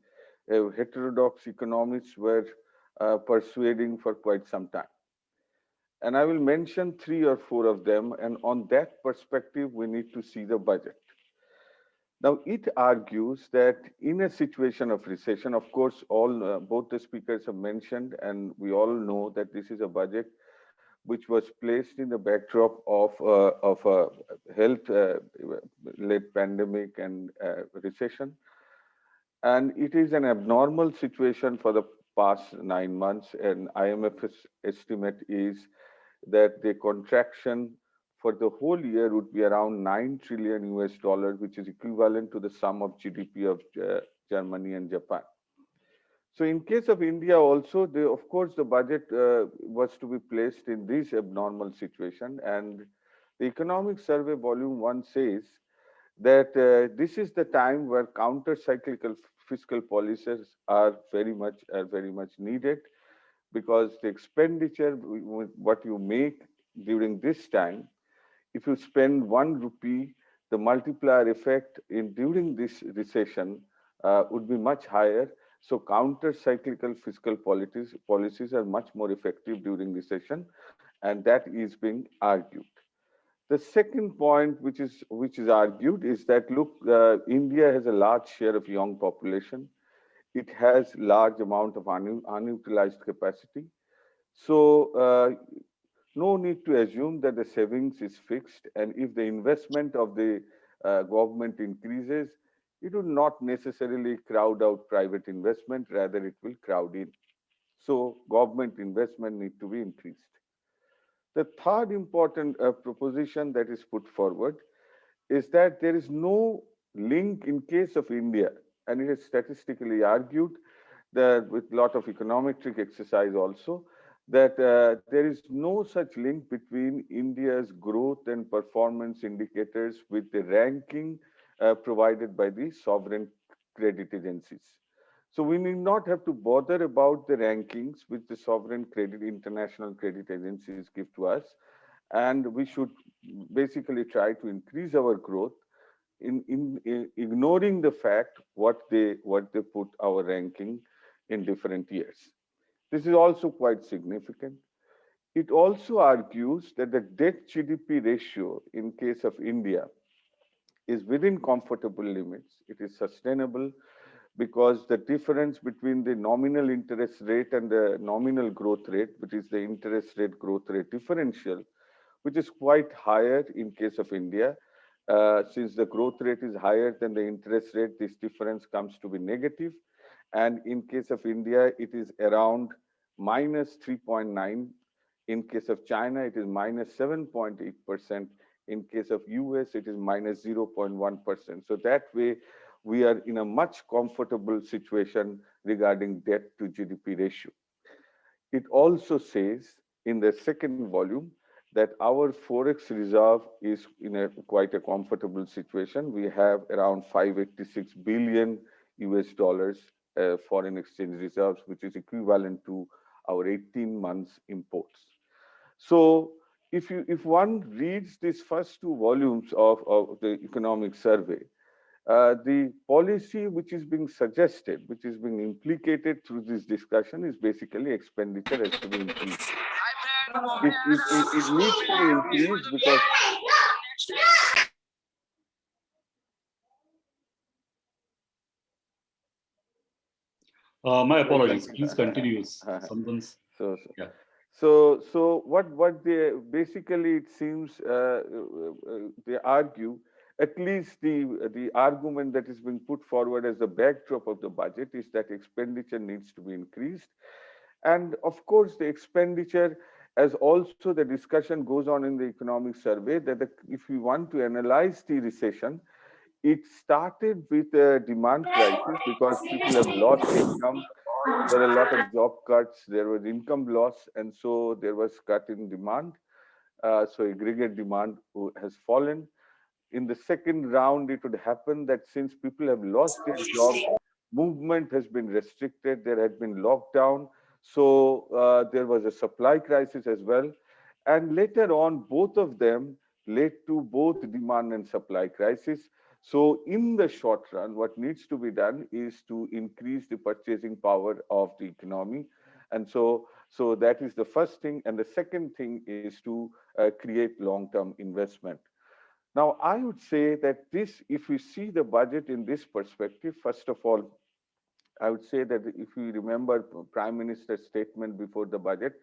heterodox economists were persuading for quite some time. And I will mention three or four of them, and on that perspective, we need to see the budget. Now, it argues that in a situation of recession, of course, both the speakers have mentioned, and we all know that this is a budget which was placed in the backdrop of a health-led pandemic and recession. And it is an abnormal situation for the past 9 months. And IMF's estimate is that the contraction for the whole year would be around 9 trillion US dollars, which is equivalent to the sum of GDP of Germany and Japan. So in case of India also, of course, the budget was to be placed in this abnormal situation. And the Economic Survey Volume 1 says that this is the time where counter-cyclical fiscal policies are very much needed, because the expenditure, what you make during this time, if you spend 1 rupee, the multiplier effect in during this recession would be much higher. So counter-cyclical fiscal policies are much more effective during recession, and that is being argued. The second point, which is argued, is that look, India has a large share of young population. It has large amount of unutilized capacity. So no need to assume that the savings is fixed, and if the investment of the government increases, it will not necessarily crowd out private investment, rather it will crowd in. So government investment need to be increased. The third important proposition that is put forward is that there is no link in case of India, and it is statistically argued that with a lot of econometric exercise also, that there is no such link between India's growth and performance indicators with the ranking provided by the sovereign credit agencies. So we need not have to bother about the rankings which the sovereign credit, international credit agencies give to us, and we should basically try to increase our growth in ignoring the fact what they put our ranking in different years. This is also quite significant. It also argues that the debt GDP ratio in case of India is within comfortable limits. It is sustainable because the difference between the nominal interest rate and the nominal growth rate, which is the interest rate growth rate differential, which is quite higher in case of India. Since the growth rate is higher than the interest rate, this difference comes to be negative. And in case of India, it is around minus 3.9. In case of China, it is minus 7.8%. In case of US, it is minus 0.1%. So that way, we are in a much comfortable situation regarding debt to GDP ratio. It also says in the second volume that our forex reserve is in quite a comfortable situation. We have around 586 billion US dollars foreign exchange reserves, which is equivalent to our 18 months imports. So if one reads these first two volumes of the economic survey, The policy which is being suggested, which is being implicated through this discussion, is basically expenditure has to be increased. It needs to be increased because My apologies. Please continue. Someone's so yeah. so what they basically, it seems, they argue, at least the argument that is being put forward as the backdrop of the budget is that expenditure needs to be increased. And of course, the expenditure, as also the discussion goes on in the economic survey, that if we want to analyze the recession, it started with a demand crisis because people have lost income. There are a lot of job cuts, there was income loss, and so there was cut in demand. So aggregate demand has fallen. In the second round, it would happen that since people have lost their jobs, movement has been restricted, there had been lockdown, so there was a supply crisis as well. And later on, both of them led to both demand and supply crisis. So in the short run, what needs to be done is to increase the purchasing power of the economy. And so that is the first thing. And the second thing is to create long-term investment. Now, I would say that this, if we see the budget in this perspective, first of all, I would say that if we remember Prime Minister's statement before the budget,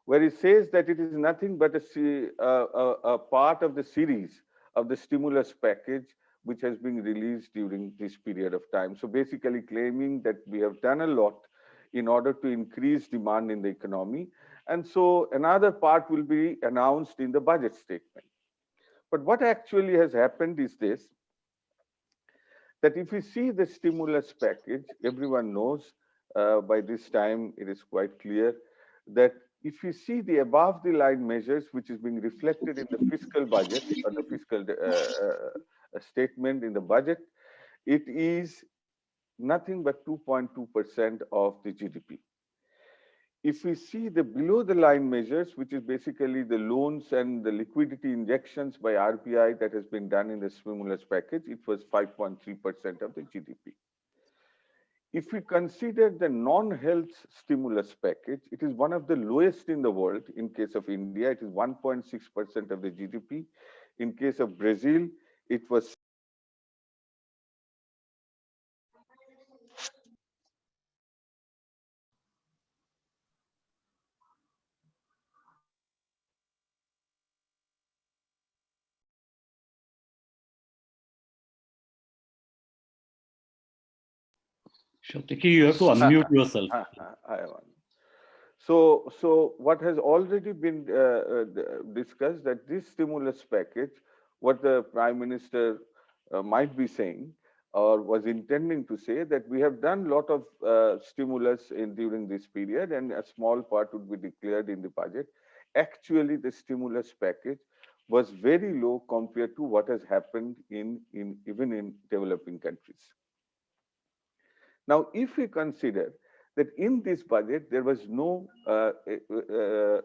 where he says that it is nothing but a part of the series of the stimulus package which has been released during this period of time. So basically claiming that we have done a lot in order to increase demand in the economy. And so another part will be announced in the budget statement. But what actually has happened is this, that if you see the stimulus package, everyone knows by this time it is quite clear that if you see the above the line measures which is being reflected in the fiscal budget or the fiscal statement in the budget, it is nothing but 2.2% of the GDP. If we see the below the line measures, which is basically the loans and the liquidity injections by RBI that has been done in the stimulus package, it was 5.3% of the GDP. If we consider the non-health stimulus package, it is one of the lowest in the world. In case of India, it is 1.6% of the GDP. In case of Brazil, it was Satyaki, you have to unmute yourself. So what has already been discussed, that this stimulus package, what the Prime Minister might be saying or was intending to say, that we have done a lot of stimulus during this period and a small part would be declared in the budget. Actually, the stimulus package was very low compared to what has happened even in developing countries. Now, if we consider that in this budget, there was no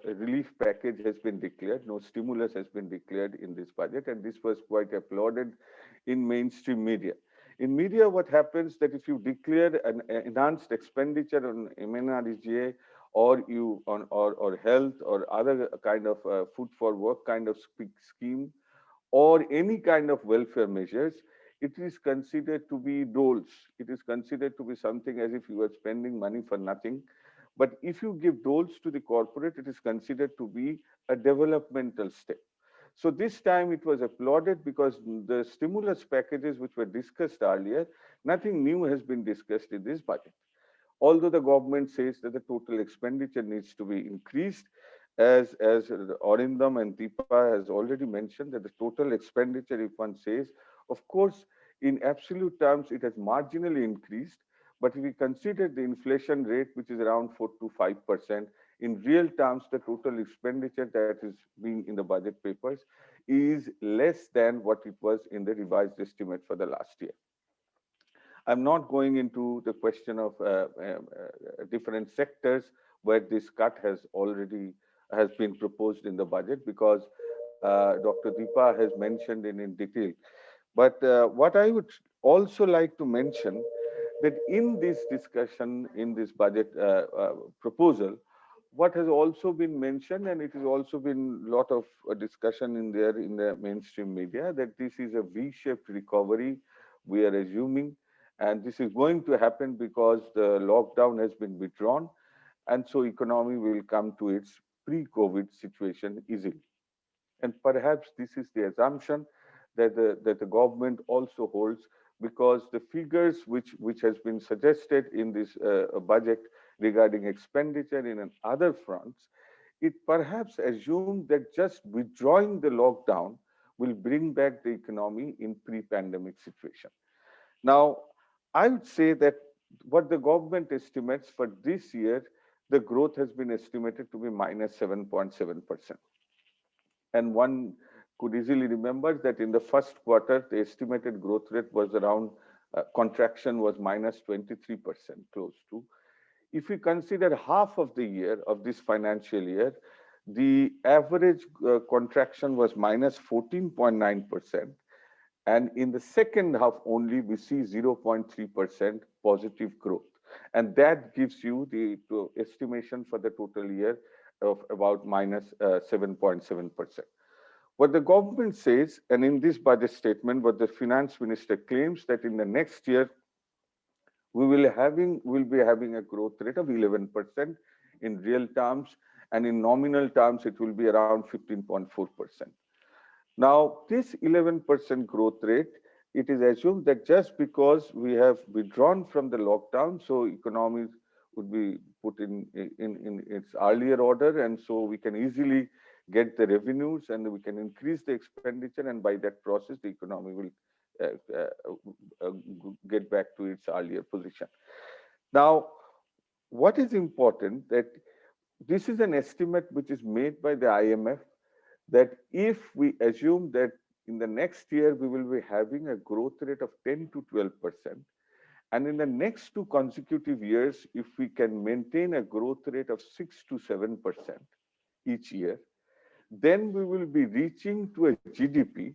relief package has been declared, no stimulus has been declared in this budget, and this was quite applauded in mainstream media. In media, what happens that if you declare an enhanced expenditure on MNREGA or or health or other kind of food for work kind of scheme or any kind of welfare measures, it is considered to be doles. It is considered to be something as if you are spending money for nothing. But if you give doles to the corporate, it is considered to be a developmental step. So this time it was applauded because the stimulus packages which were discussed earlier, nothing new has been discussed in this budget. Although the government says that the total expenditure needs to be increased, as Arindam and Deepa has already mentioned, that the total expenditure, if one says, of course, in absolute terms, it has marginally increased. But if we consider the inflation rate, which is around 4 to 5%, in real terms, the total expenditure that is being in the budget papers is less than what it was in the revised estimate for the last year. I'm not going into the question of different sectors where this cut has been proposed in the budget, because Dr. Deepa has mentioned in detail. But what I would also like to mention that in this discussion, in this budget proposal, what has also been mentioned, and it has also been a lot of discussion in there in the mainstream media, that this is a V-shaped recovery we are assuming, and this is going to happen because the lockdown has been withdrawn, and so economy will come to its pre-COVID situation easily. And perhaps this is the assumption that the government also holds, because the figures which has been suggested in this budget regarding expenditure in other fronts, it perhaps assumed that just withdrawing the lockdown will bring back the economy in pre-pandemic situation. Now, I would say that what the government estimates for this year, the growth has been estimated to be minus 7.7%. And one could easily remember that in the first quarter, the estimated growth rate was around, contraction was minus 23%, close to. If we consider half of the year of this financial year, the average contraction was minus 14.9%. And in the second half only, we see 0.3% positive growth. And that gives you the estimation for the total year of about minus 7.7%. What the government says, and in this budget statement, what the finance minister claims, that in the next year, will be having a growth rate of 11% in real terms, and in nominal terms, it will be around 15.4%. Now, this 11% growth rate, it is assumed that just because we have withdrawn from the lockdown, so economy would be put in its earlier order, and so we can easily get the revenues and we can increase the expenditure, and by that process, the economy will get back to its earlier position. Now, what is important that this is an estimate which is made by the IMF, that if we assume that in the next year we will be having a growth rate of 10 to 12%, and in the next 2 consecutive years, if we can maintain a growth rate of 6 to 7% each year, then we will be reaching to a GDP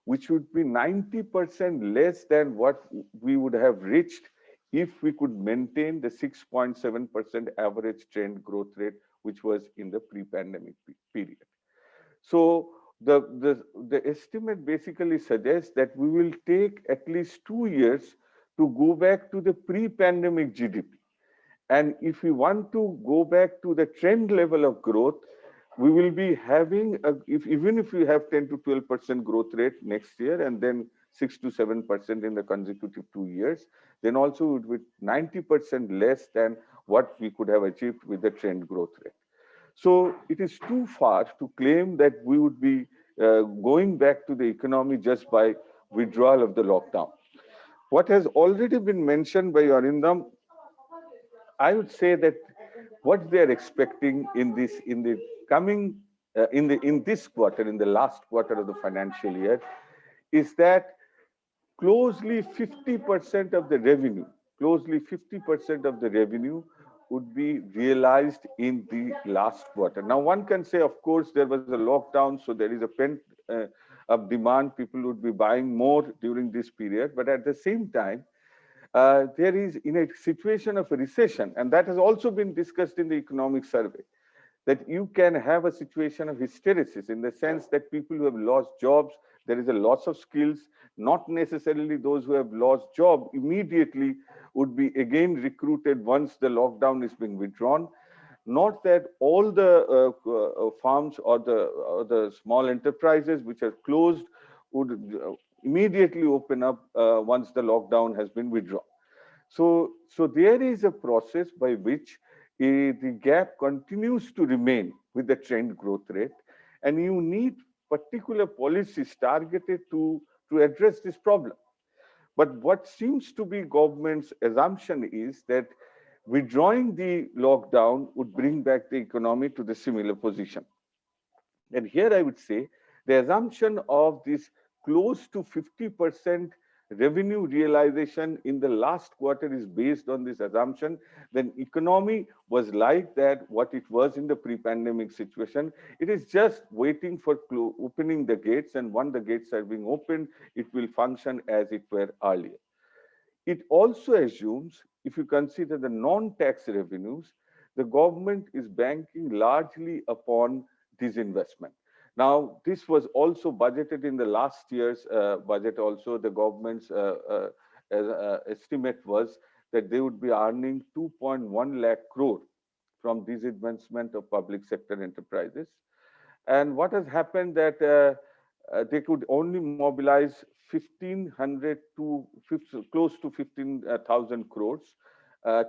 which would be 90% less than what we would have reached if we could maintain the 6.7% average trend growth rate, which was in the pre-pandemic period. So the estimate basically suggests that we will take at least 2 years to go back to the pre-pandemic GDP. And if we want to go back to the trend level of growth, we will be having, even if we have 10 to 12% growth rate next year, and then 6 to 7% in the consecutive 2 years, then also it would be 90% less than what we could have achieved with the trend growth rate. So it is too far to claim that we would be going back to the economy just by withdrawal of the lockdown. What has already been mentioned by Arindam, I would say that what they are expecting in this, in the coming, in this quarter, in the last quarter of the financial year, is that closely 50% of the revenue, would be realized in the last quarter. Now, one can say, of course, there was a lockdown, so there is a pent up demand. People would be buying more during this period. But at the same time, there is in a situation of a recession, and that has also been discussed in the economic survey, that you can have a situation of hysteresis in the sense that people who have lost jobs, there is a loss of skills, not necessarily those who have lost job immediately would be again recruited once the lockdown is being withdrawn. Not that all the farms or the small enterprises which are closed would immediately open up once the lockdown has been withdrawn. So there is a process by which the gap continues to remain with the trend growth rate, and you need particular policies targeted to address this problem. But what seems to be government's assumption is that withdrawing the lockdown would bring back the economy to the similar position. And here I would say the assumption of this close to 50% revenue realization in the last quarter is based on this assumption. Then economy was like that, what it was in the pre-pandemic situation. It is just waiting for opening the gates, and once the gates are being opened, it will function as it were earlier. It also assumes, if you consider the non-tax revenues, the government is banking largely upon disinvestment. Now, this was also budgeted in the last year's budget. Also, the government's estimate was that they would be earning 2.1 lakh crore from disinvestment of public sector enterprises. And what has happened that they could only mobilize 1,500 to close to 15,000 crores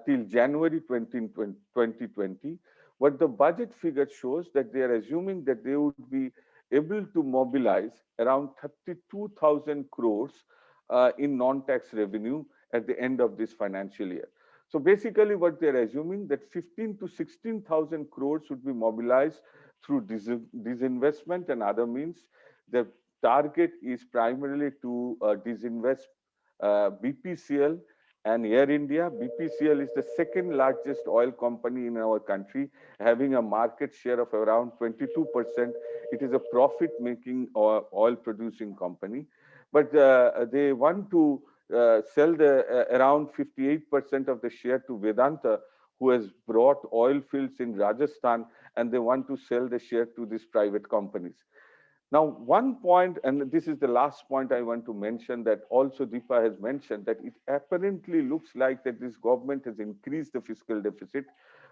till January 2020. But the budget figure shows that they are assuming that they would be able to mobilize around 32,000 crores in non-tax revenue at the end of this financial year. So basically what they're assuming that 15 to 16,000 crores would be mobilized through disinvestment and other means. The target is primarily to disinvest BPCL and Air India. BPCL is the second largest oil company in our country, having a market share of around 22%. It is a profit-making oil-producing company, but they want to sell the around 58% of the share to Vedanta, who has brought oil fields in Rajasthan, and they want to sell the share to these private companies. Now, one point, and this is the last point I want to mention, that also Deepa has mentioned, that it apparently looks like that this government has increased the fiscal deficit,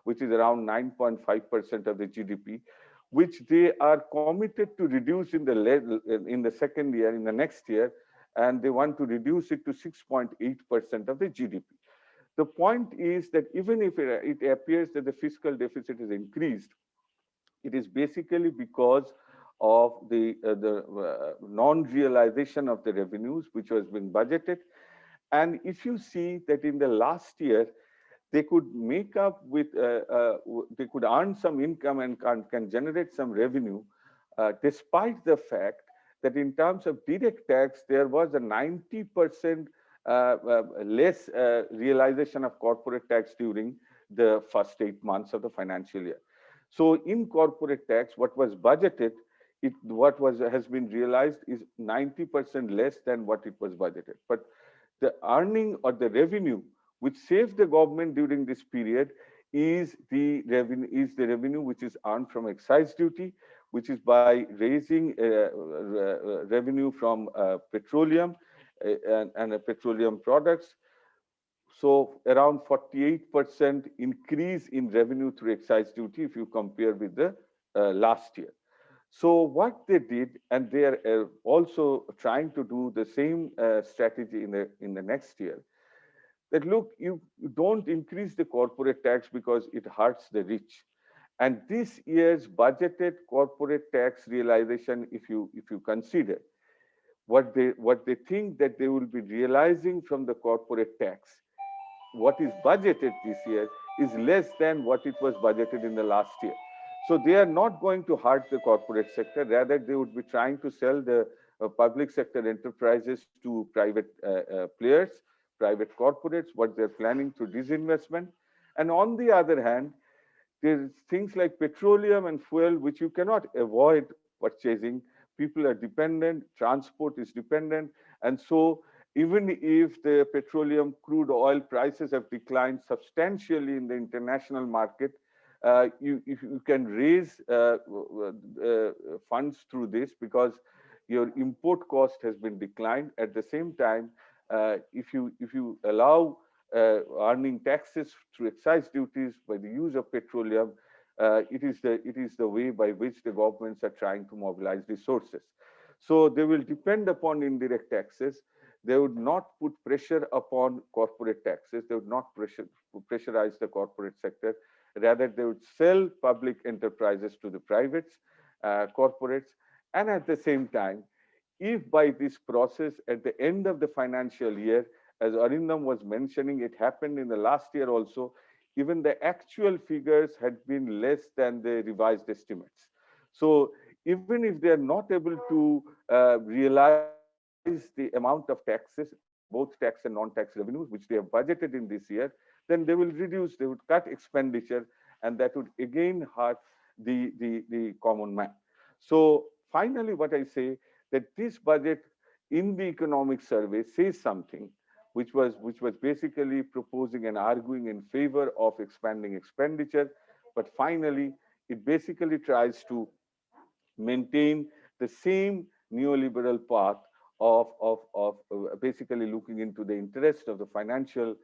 which is around 9.5% of the GDP, which they are committed to reduce in the second year, in the next year, and they want to reduce it to 6.8% of the GDP. The point is that even if it appears that the fiscal deficit is increased, it is basically because of the non-realization of the revenues which was being budgeted. And if you see that in the last year, they could make up with, they could earn some income and can generate some revenue, despite the fact that in terms of direct tax, there was a 90% less realization of corporate tax during the first 8 months of the financial year. So in corporate tax, what was budgeted, has been realized is 90% less than what it was budgeted. But the earning or the revenue which saved the government during this period is the revenue which is earned from excise duty, which is by raising revenue from petroleum and petroleum products. So around 48% increase in revenue through excise duty if you compare with the last year. So what they did, and they are also trying to do the same strategy in the next year, that look, you don't increase the corporate tax because it hurts the rich. And this year's budgeted corporate tax realization, if you consider what they think that they will be realizing from the corporate tax, what is budgeted this year is less than what it was budgeted in the last year. So they are not going to hurt the corporate sector. Rather, they would be trying to sell the public sector enterprises to private players, private corporates, what they're planning through disinvestment. And on the other hand, there's things like petroleum and fuel, which you cannot avoid purchasing. People are dependent, transport is dependent. And so even if the petroleum crude oil prices have declined substantially in the international market, you can raise funds through this because your import cost has been declined. At the same time, if you allow earning taxes through excise duties by the use of petroleum, it is the way by which the governments are trying to mobilize resources. So they will depend upon indirect taxes. They would not put pressure upon corporate taxes. They would not pressurize the corporate sector. Rather, they would sell public enterprises to the privates, corporates. And at the same time, if by this process, at the end of the financial year, as Arindam was mentioning, it happened in the last year also, even the actual figures had been less than the revised estimates. So even if they are not able to realize the amount of taxes, both tax and non-tax revenues, which they have budgeted in this year, then they will reduce, they would cut expenditure, and that would again hurt the common man. So finally, what I say, that this budget in the economic survey says something, which was basically proposing and arguing in favor of expanding expenditure, but finally it basically tries to maintain the same neoliberal path of basically looking into the interest of the financial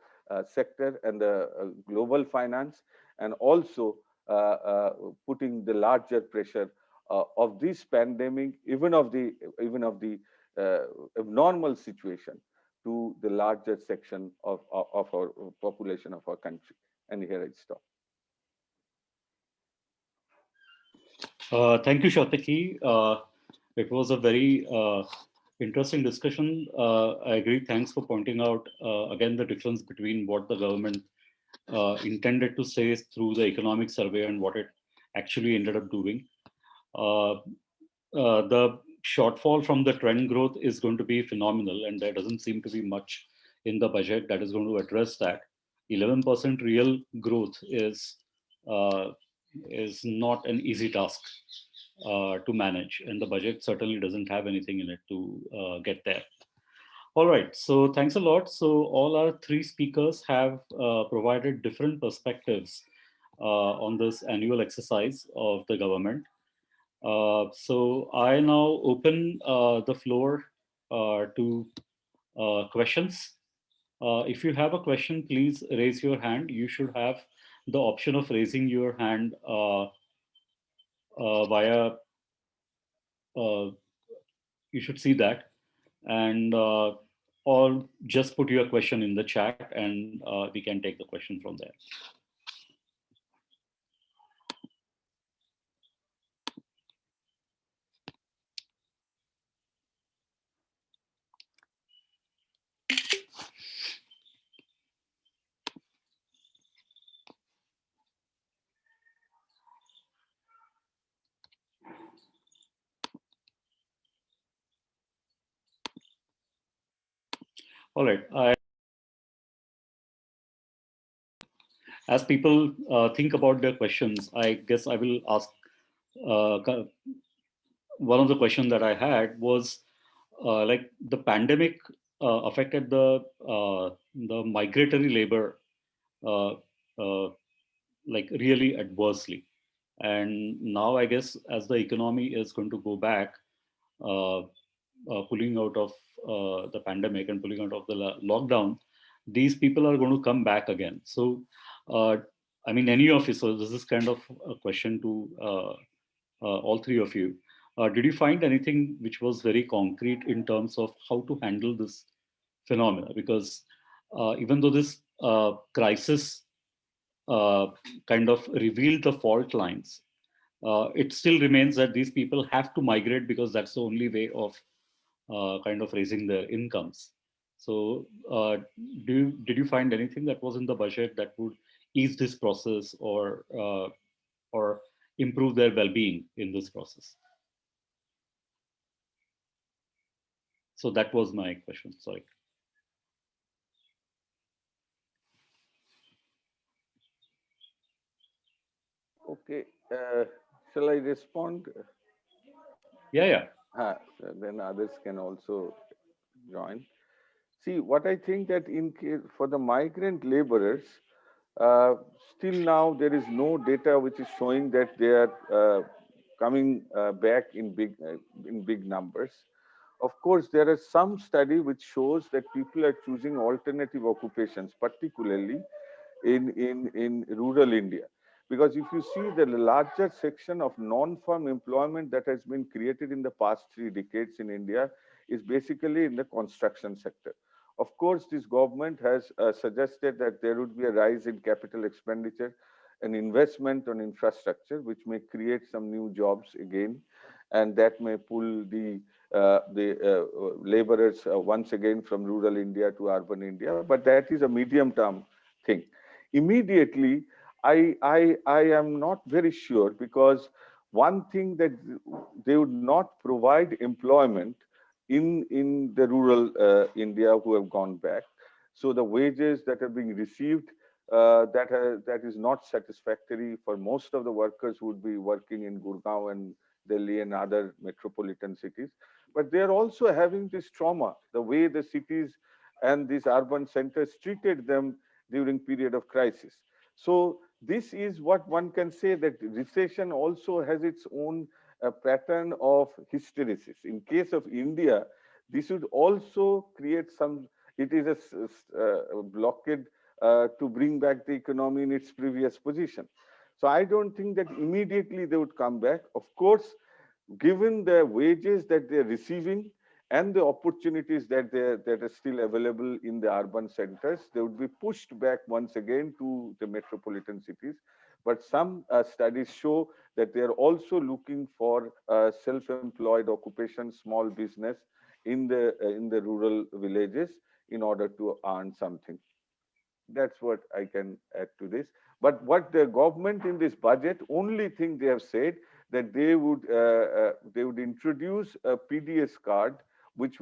sector and the global finance, and also putting the larger pressure of this pandemic, even of the uh, abnormal situation, to the larger section of our population of our country. And here I stop. Thank you, Satyaki. It was a very interesting discussion. I agree. Thanks for pointing out again the difference between what the government intended to say through the economic survey and what it actually ended up doing. Uh, the shortfall from the trend growth is going to be phenomenal, and there doesn't seem to be much in the budget that is going to address that. 11% real growth uh, is not an easy task to manage, and the budget certainly doesn't have anything in it to get there. All right, so thanks a lot. So all our three speakers have provided different perspectives on this annual exercise of the government. So I now open the floor to questions. If you have a question, please raise your hand. You should have the option of raising your hand via, uh, you should see that, and or just put your question in the chat and we can take the question from there. All right. As people think about their questions, I guess I will ask. One of the questions that I had was like the pandemic affected the migratory labor uh, uh, like really adversely, and now I guess as the economy is going to go back, uh, pulling out of the pandemic and pulling out of the lockdown, these people are going to come back again. So, I mean, any of you, so this is kind of a question to all three of you. Did you find anything which was very concrete in terms of how to handle this phenomena? Because even though this crisis uh, kind of revealed the fault lines, it still remains that these people have to migrate because that's the only way of kind of raising their incomes. So, did you find anything that was in the budget that would ease this process or improve their well-being in this process? So that was my question. Sorry. Okay, shall I respond? Yeah. Then others can also join. See, what I think that for the migrant laborers, uh, still now there is no data which is showing that they are coming back in big numbers. Of course, there is some study which shows that people are choosing alternative occupations, particularly in rural India. Because if you see the larger section of non-farm employment that has been created in the past 3 decades in India is basically in the construction sector. Of course, this government has suggested that there would be a rise in capital expenditure and investment on infrastructure, which may create some new jobs again, and that may pull the laborers once again from rural India to urban India. But that is a medium-term thing. Immediately, I am not very sure, because one thing that they would not provide employment in the rural India who have gone back. So the wages that are being received, that is not satisfactory for most of the workers who would be working in Gurgaon and Delhi and other metropolitan cities. But they are also having this trauma, the way the cities and these urban centers treated them during period of crisis. So this is what one can say, that recession also has its own pattern of hysteresis. In case of India, this would also create some, it is a blockade to bring back the economy in its previous position. So I don't think that immediately they would come back. Of course, given the wages that they're receiving and the opportunities that are still available in the urban centers, they would be pushed back once again to the metropolitan cities. But some studies show that they are also looking for self-employed occupation, small business in the rural villages in order to earn something. That's what I can add to this. But what the government in this budget, only thing they have said, that they would introduce a PDS card, which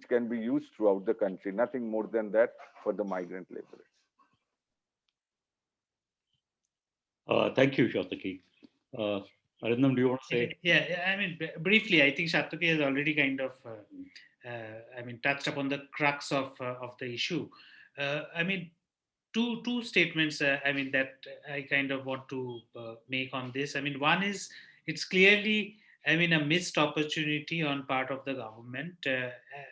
can be used throughout the country. Nothing more than that for the migrant laborers. Thank you, Satyaki. Arindam, do you want to say? Yeah, I mean, briefly, I think Satyaki has already kind of, touched upon the crux of the issue. I mean, two statements. That I kind of want to make on this. I mean, one is, it's clearly, a missed opportunity on part of the government.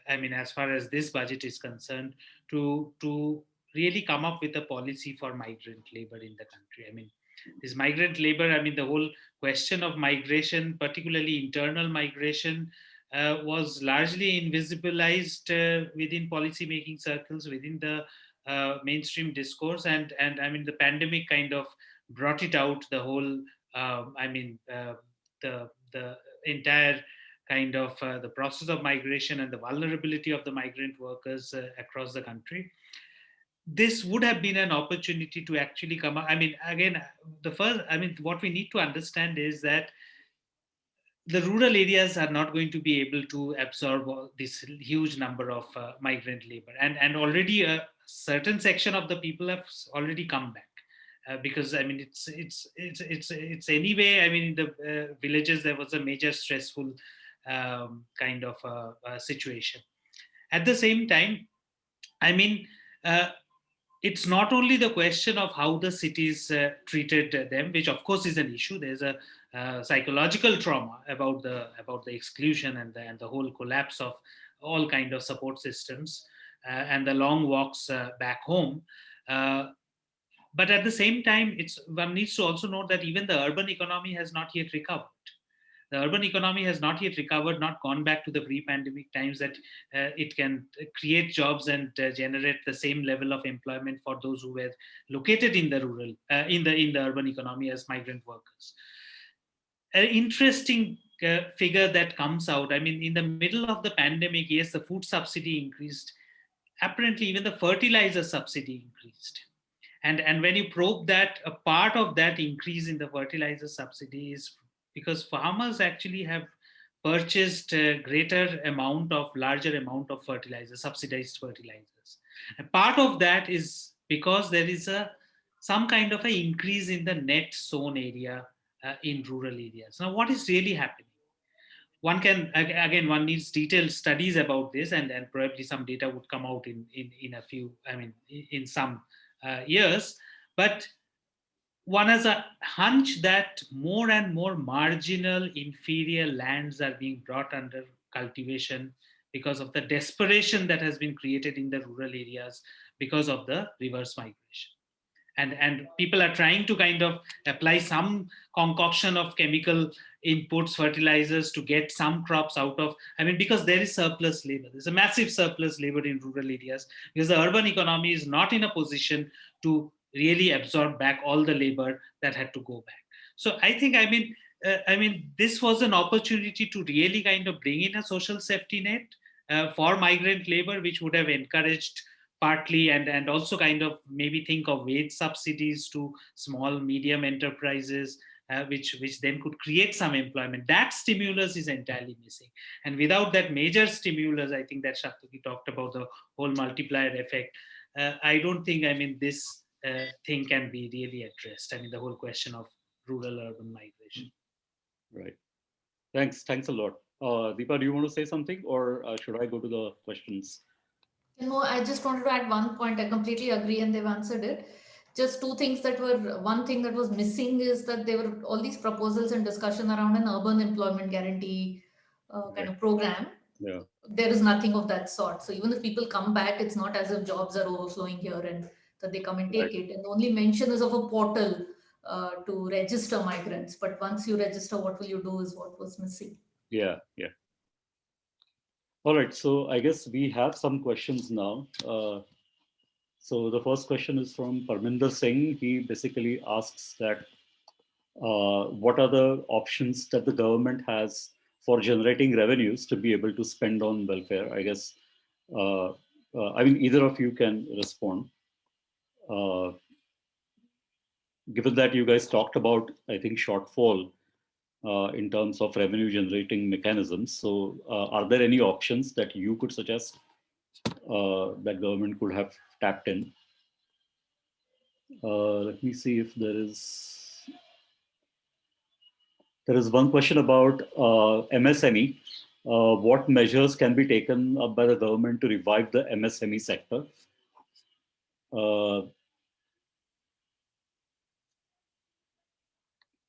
As far as this budget is concerned, to really come up with a policy for migrant labor in the country. This migrant labor. The whole question of migration, particularly internal migration, was largely invisibilized within policy making circles, within the mainstream discourse, and the pandemic kind of brought it out. The whole, the entire kind of the process of migration and the vulnerability of the migrant workers across the country. This would have been an opportunity to actually come up. Again, the first, what we need to understand is that the rural areas are not going to be able to absorb this huge number of migrant labor, and already a certain section of the people have already come back, because it's anyway. In the villages there was a major stressful kind of situation. At the same time, I mean. It's not only the question of how the cities treated them, which of course is an issue. There's a psychological trauma about the exclusion and the whole collapse of all kind of support systems, and the long walks back home. But at the same time, one needs to also note that even the urban economy has not yet recovered. The urban economy has not yet recovered, not gone back to the pre-pandemic times, that it can create jobs and generate the same level of employment for those who were located in the rural, in the urban economy as migrant workers. An interesting figure that comes out. In the middle of the pandemic, yes, the food subsidy increased. Apparently, even the fertilizer subsidy increased. And when you probe that, a part of that increase in the fertilizer subsidy is because farmers actually have purchased a larger amount of fertilizer, subsidized fertilizers. And part of that is because there is some kind of an increase in the net sown area in rural areas. Now, what is really happening? One needs detailed studies about this, and probably some data would come out in a few, in some years. But one has a hunch that more and more marginal, inferior lands are being brought under cultivation because of the desperation that has been created in the rural areas because of the reverse migration. And people are trying to kind of apply some concoction of chemical inputs, fertilizers, to get some crops out of, because there is surplus labor. There's a massive surplus labor in rural areas because the urban economy is not in a position to really absorb back all the labor that had to go back. So I think, this was an opportunity to really kind of bring in a social safety net for migrant labor, which would have encouraged partly, and also kind of maybe think of wage subsidies to small, medium enterprises, which then could create some employment. That stimulus is entirely missing. And without that major stimulus, I think that Satyaki talked about, the whole multiplier effect, I don't think, this thing can be really addressed. The whole question of rural-urban migration. Right. Thanks a lot. Deepa, do you want to say something, or should I go to the questions? You know, I just wanted to add one point. I completely agree, and they've answered it. Just two things that were, one thing that was missing is that there were all these proposals and discussion around an urban employment guarantee kind Right. of program. Yeah. There is nothing of that sort. So even if people come back, it's not as if jobs are overflowing here and that they come and Right. take it. And the only mention is of a portal to register migrants. But once you register, what will you do is what was missing. Yeah. Yeah. All right. So I guess we have some questions now. So the first question is from Parminder Singh. He basically asks that what are the options that the government has for generating revenues to be able to spend on welfare? I guess, I mean, either of you can respond. Uh, Given that you guys talked about, I think, shortfall in terms of revenue generating mechanisms. So, are there any options that you could suggest that government could have tapped in? Let me see if there is one question about MSME. What measures can be taken up by the government to revive the MSME sector? Uh,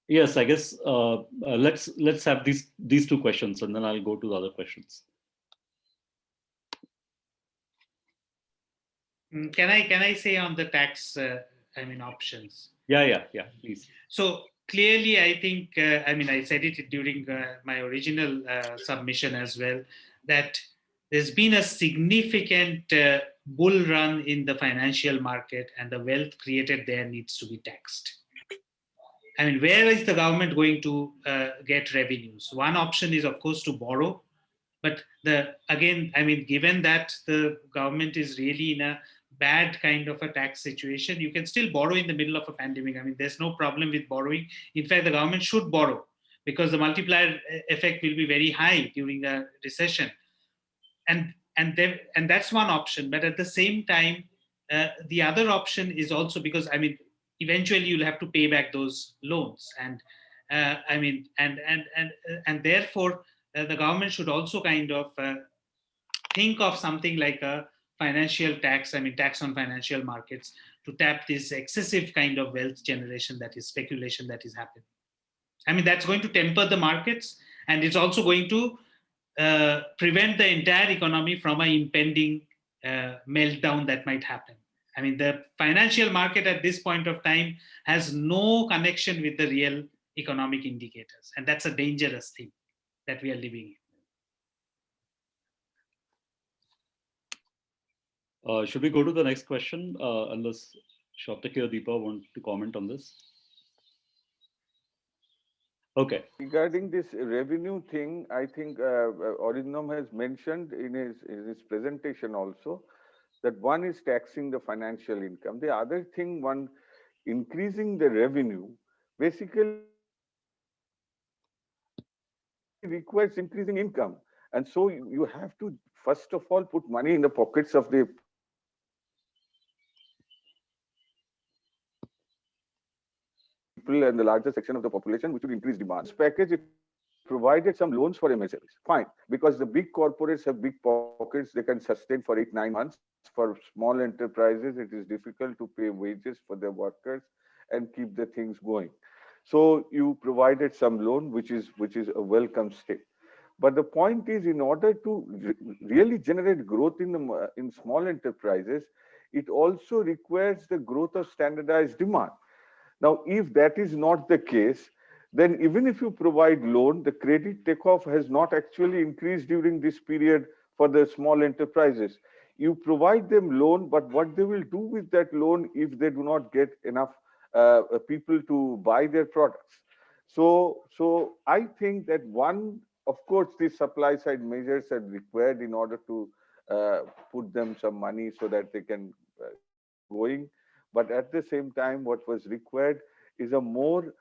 yes, I guess let's have these two questions, and then I'll go to the other questions. Can I say on the tax, options? Yeah, please. So clearly, I think, I said it during my original submission as well, that there's been a significant bull run in the financial market, and the wealth created there needs to be taxed. I mean, where is the government going to get revenues? One option is, of course, to borrow. But given that the government is really in a bad kind of a tax situation, you can still borrow in the middle of a pandemic. I mean, there's no problem with borrowing. In fact, the government should borrow because the multiplier effect will be very high during a recession. And that's one option. But at the same time, the other option is also, because eventually you'll have to pay back those loans, and therefore the government should also kind of think of something like a financial tax, tax on financial markets, to tap this excessive kind of wealth generation, that is speculation, that is happening. That's going to temper the markets, and it's also going to prevent the entire economy from an impending meltdown that might happen. The financial market at this point of time has no connection with the real economic indicators, and that's a dangerous thing that we are living in. Should we go to the next question, unless Satyaki or Deepa want to comment on this? Okay. Regarding this revenue thing, I think Arindam has mentioned in his presentation also that one is taxing the financial income. The other thing, one increasing the revenue, basically requires increasing income. And so you have to, first of all, put money in the pockets of the people and the larger section of the population, which will increase demand. Now, if that is not the case, then even if you provide loans for MSMEs, fine, because the big corporates have big pockets, they can sustain for 8, 9 months. For small enterprises, it is difficult to pay wages for their workers and keep the things going. So you provided some loan, which is a welcome step. But the point is, in order to really generate growth in small enterprises, it also requires the growth of standardized demand. Now, if that is not the case, then even if you provide loan, the credit takeoff has not actually increased during this period for the small enterprises. You provide them loan, but what they will do with that loan if they do not get enough people to buy their products? So I think that one, of course, these supply side measures are required in order to uh, put them some money so that they can keep going. But at the same time, what was required is a more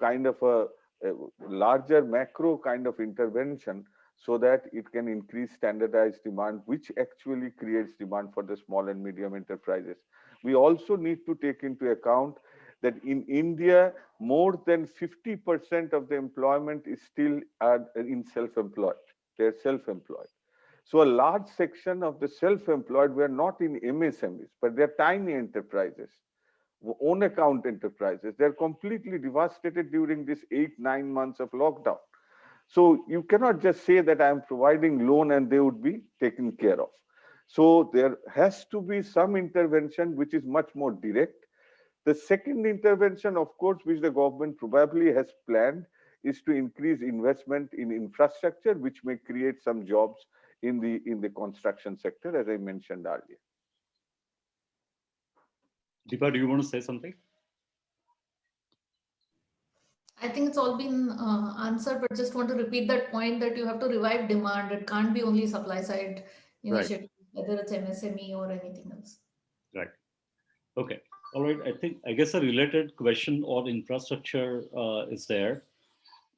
kind of a larger macro kind of intervention so that it can increase standardized demand, which actually creates demand for the small and medium enterprises. We also need to take into account that in India, more than 50% of the employment is still in self-employed. They're self-employed. So a large section of the self-employed were not in MSMEs, but they're tiny enterprises, own account enterprises. They're completely devastated during this 8-9 months of lockdown. So you cannot just say that I'm providing loan and they would be taken care of. So there has to be some intervention which is much more direct. The second intervention, of course, which the government probably has planned, is to increase investment in infrastructure, which may create some jobs in the construction sector, as I mentioned earlier. Deepa, do you want to say something? I think it's all been answered, but just want to repeat that point that you have to revive demand. It can't be only supply side Right. initiative, whether it's MSME or anything else. Right. Okay. All right. I guess a related question on infrastructure is there.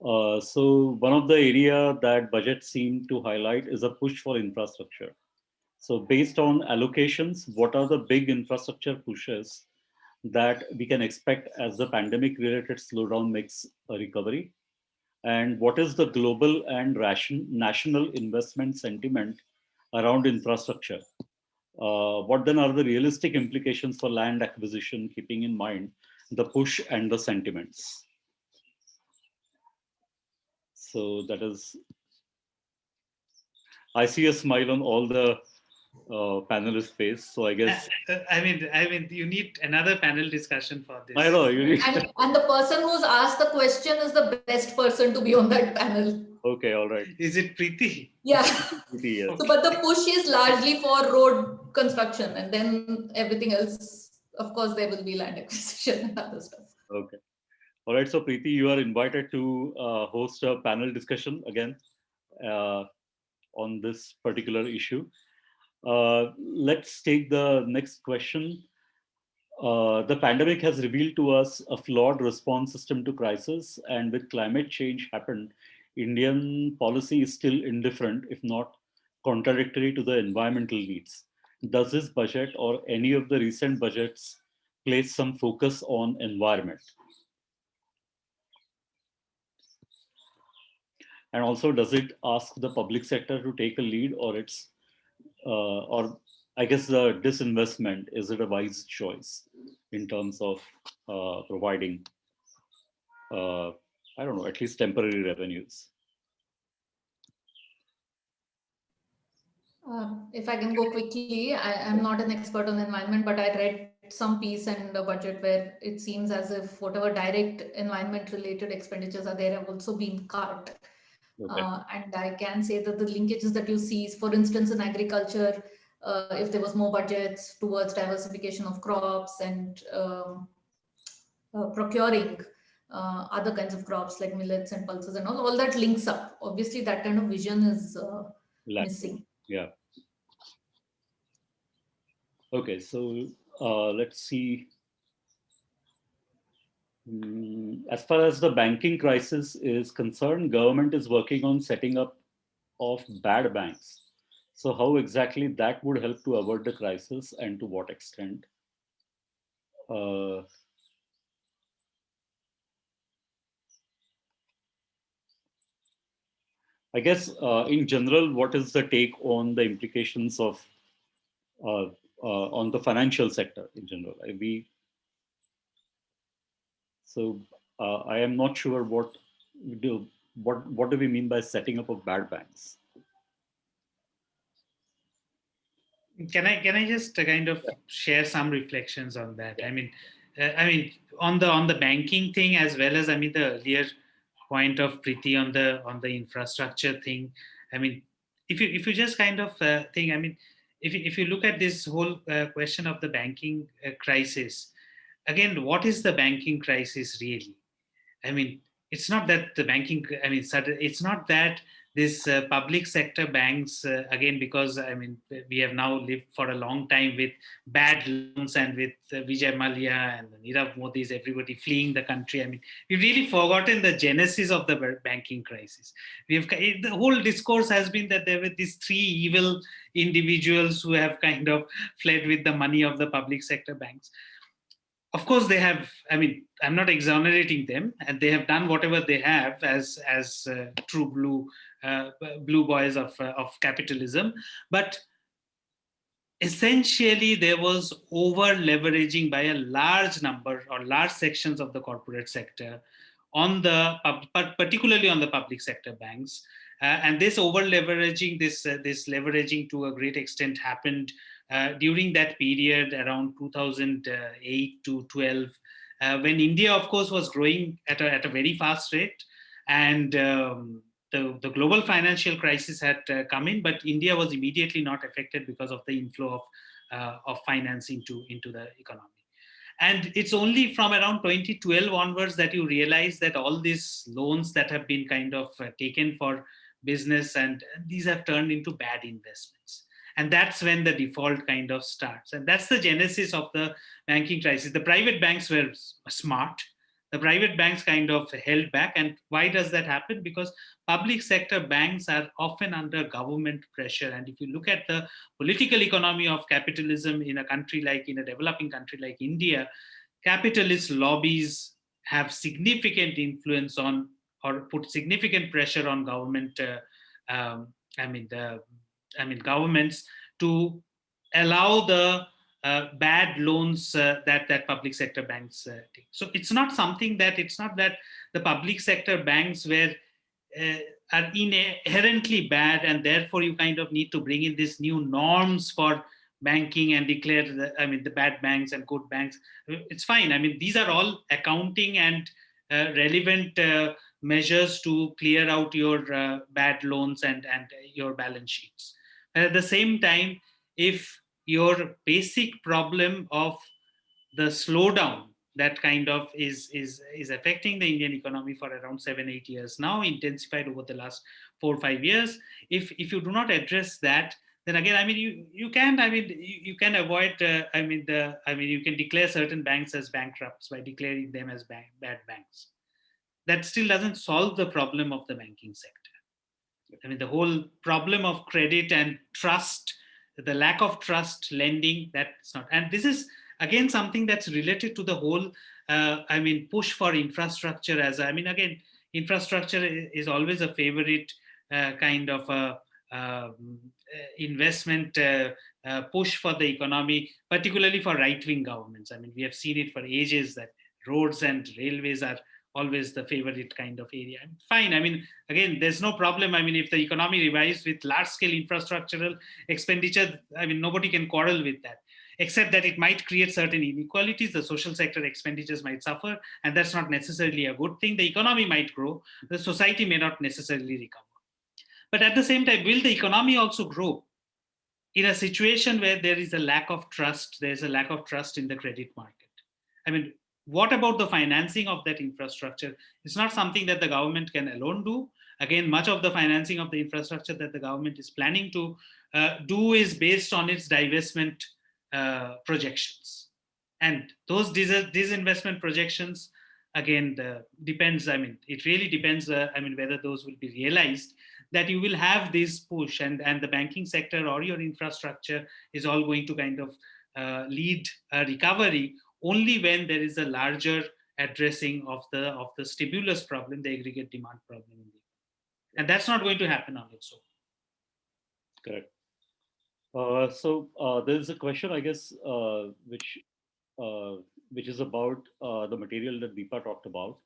So one of the area that budget seem to highlight is a push for infrastructure. So based on allocations, what are the big infrastructure pushes that we can expect as the pandemic related slowdown makes a recovery? And what is the global and national investment sentiment around infrastructure? What then are the realistic implications for land acquisition, keeping in mind the push and the sentiments? So that is, I see a smile on all the panelists' face. So I guess I mean, you need another panel discussion for this. I know you need. And the person who's asked the question is the best person to be on that panel. Okay, all right. Is it Preeti? Yeah. Yes. So, but the push is largely for road construction, and then everything else, of course, there will be land acquisition and other stuff. Okay. All right. So Preeti, you are invited to host a panel discussion again on this particular issue. Let's take the next question. The pandemic has revealed to us a flawed response system to crisis, and with climate change happened, Indian policy is still indifferent, if not contradictory to the environmental needs. Does this budget or any of the recent budgets place some focus on environment? And also, does it ask the public sector to take a lead, or or I guess the disinvestment, is it a wise choice in terms of providing, I don't know, at least temporary revenues? If I can go quickly, I'm not an expert on the environment, but I read some piece and a budget where it seems as if whatever direct environment related expenditures are there have also been cut. Okay. And I can say that the linkages that you see, for instance, in agriculture, if there was more budgets towards diversification of crops and procuring other kinds of crops like millets and pulses and all that links up. Obviously, that kind of vision is missing. Yeah. Okay, so let's see. As far as the banking crisis is concerned, government is working on setting up of bad banks. So how exactly that would help to avert the crisis, and to what extent? I guess in general, what is the take on the implications of on the financial sector in general? I am not sure what do what do we mean by setting up of bad banks? Can I just kind of share some reflections on that? I mean, on the banking thing, as well as the earlier point of Preeti on the infrastructure thing. I mean, if you just kind of think, if you look at this whole question of the banking crisis, again, what is the banking crisis really? I mean, it's not that the banking, it's not that this public sector banks, again, because we have now lived for a long time with bad loans and with Vijay Mallya and Nirav Modi's, everybody fleeing the country. I mean, we've really forgotten the genesis of the banking crisis. The whole discourse has been that there were these three evil individuals who have kind of fled with the money of the public sector banks. Of course they have, I'm not exonerating them, and they have done whatever they have as true blue blue boys of capitalism, but essentially there was over leveraging by a large number or large sections of the corporate sector on the particularly on the public sector banks, and this over leveraging, this leveraging to a great extent happened during that period around 2008 to 12, when India of course was growing at a very fast rate, and the global financial crisis had come in, but India was immediately not affected because of the inflow of finance into the economy. And it's only from around 2012 onwards that you realize that all these loans that have been kind of taken for business, and these have turned into bad investments. And that's when the default kind of starts. And that's the genesis of the banking crisis. The private banks were smart. The private banks kind of held back. And why does that happen? Because public sector banks are often under government pressure. And if you look at the political economy of capitalism in a country like, in a developing country like India, capitalist lobbies have significant influence on, or put significant pressure on government, governments to allow the bad loans that public sector banks take. So it's not that the public sector banks uh, are inherently bad, and therefore you kind of need to bring in these new norms for banking and declare the bad banks and good banks. It's fine. I mean, these are all accounting and relevant measures to clear out your bad loans and your balance sheets. And at the same time, if your basic problem of the slowdown that kind of is affecting the Indian economy for around 7-8 years now, intensified over the last 4-5 years. If you do not address that, then again, I mean, you can avoid. You can declare certain banks as bankrupts by declaring them as bad banks. That still doesn't solve the problem of the banking sector. I mean, the whole problem of credit and trust, the lack of trust lending, that's not. And this is again something that's related to the whole, push for infrastructure. Again, infrastructure is always a favorite kind of investment push for the economy, particularly for right-wing governments. I mean, we have seen it for ages that roads and railways are always the favorite kind of area. Fine. I mean, again, there's no problem. I mean, if the economy revives with large-scale infrastructural expenditure, I mean, nobody can quarrel with that, except that it might create certain inequalities. The social sector expenditures might suffer, and that's not necessarily a good thing. The economy might grow. The society may not necessarily recover. But at the same time, will the economy also grow in a situation where there is a lack of trust? There's a lack of trust in the credit market. I mean, what about the financing of that infrastructure? It's not something that the government can alone do. Again, much of the financing of the infrastructure that the government is planning to do is based on its divestment projections. And those disinvestment projections, again, depends. I mean, it really depends, whether those will be realized, that you will have this push, and the banking sector or your infrastructure is all going to kind of lead a recovery only when there is a larger addressing of the stimulus problem, the aggregate demand problem. And that's not going to happen on its own. Correct. There's a question, I guess, which is about the material that Deepa talked about.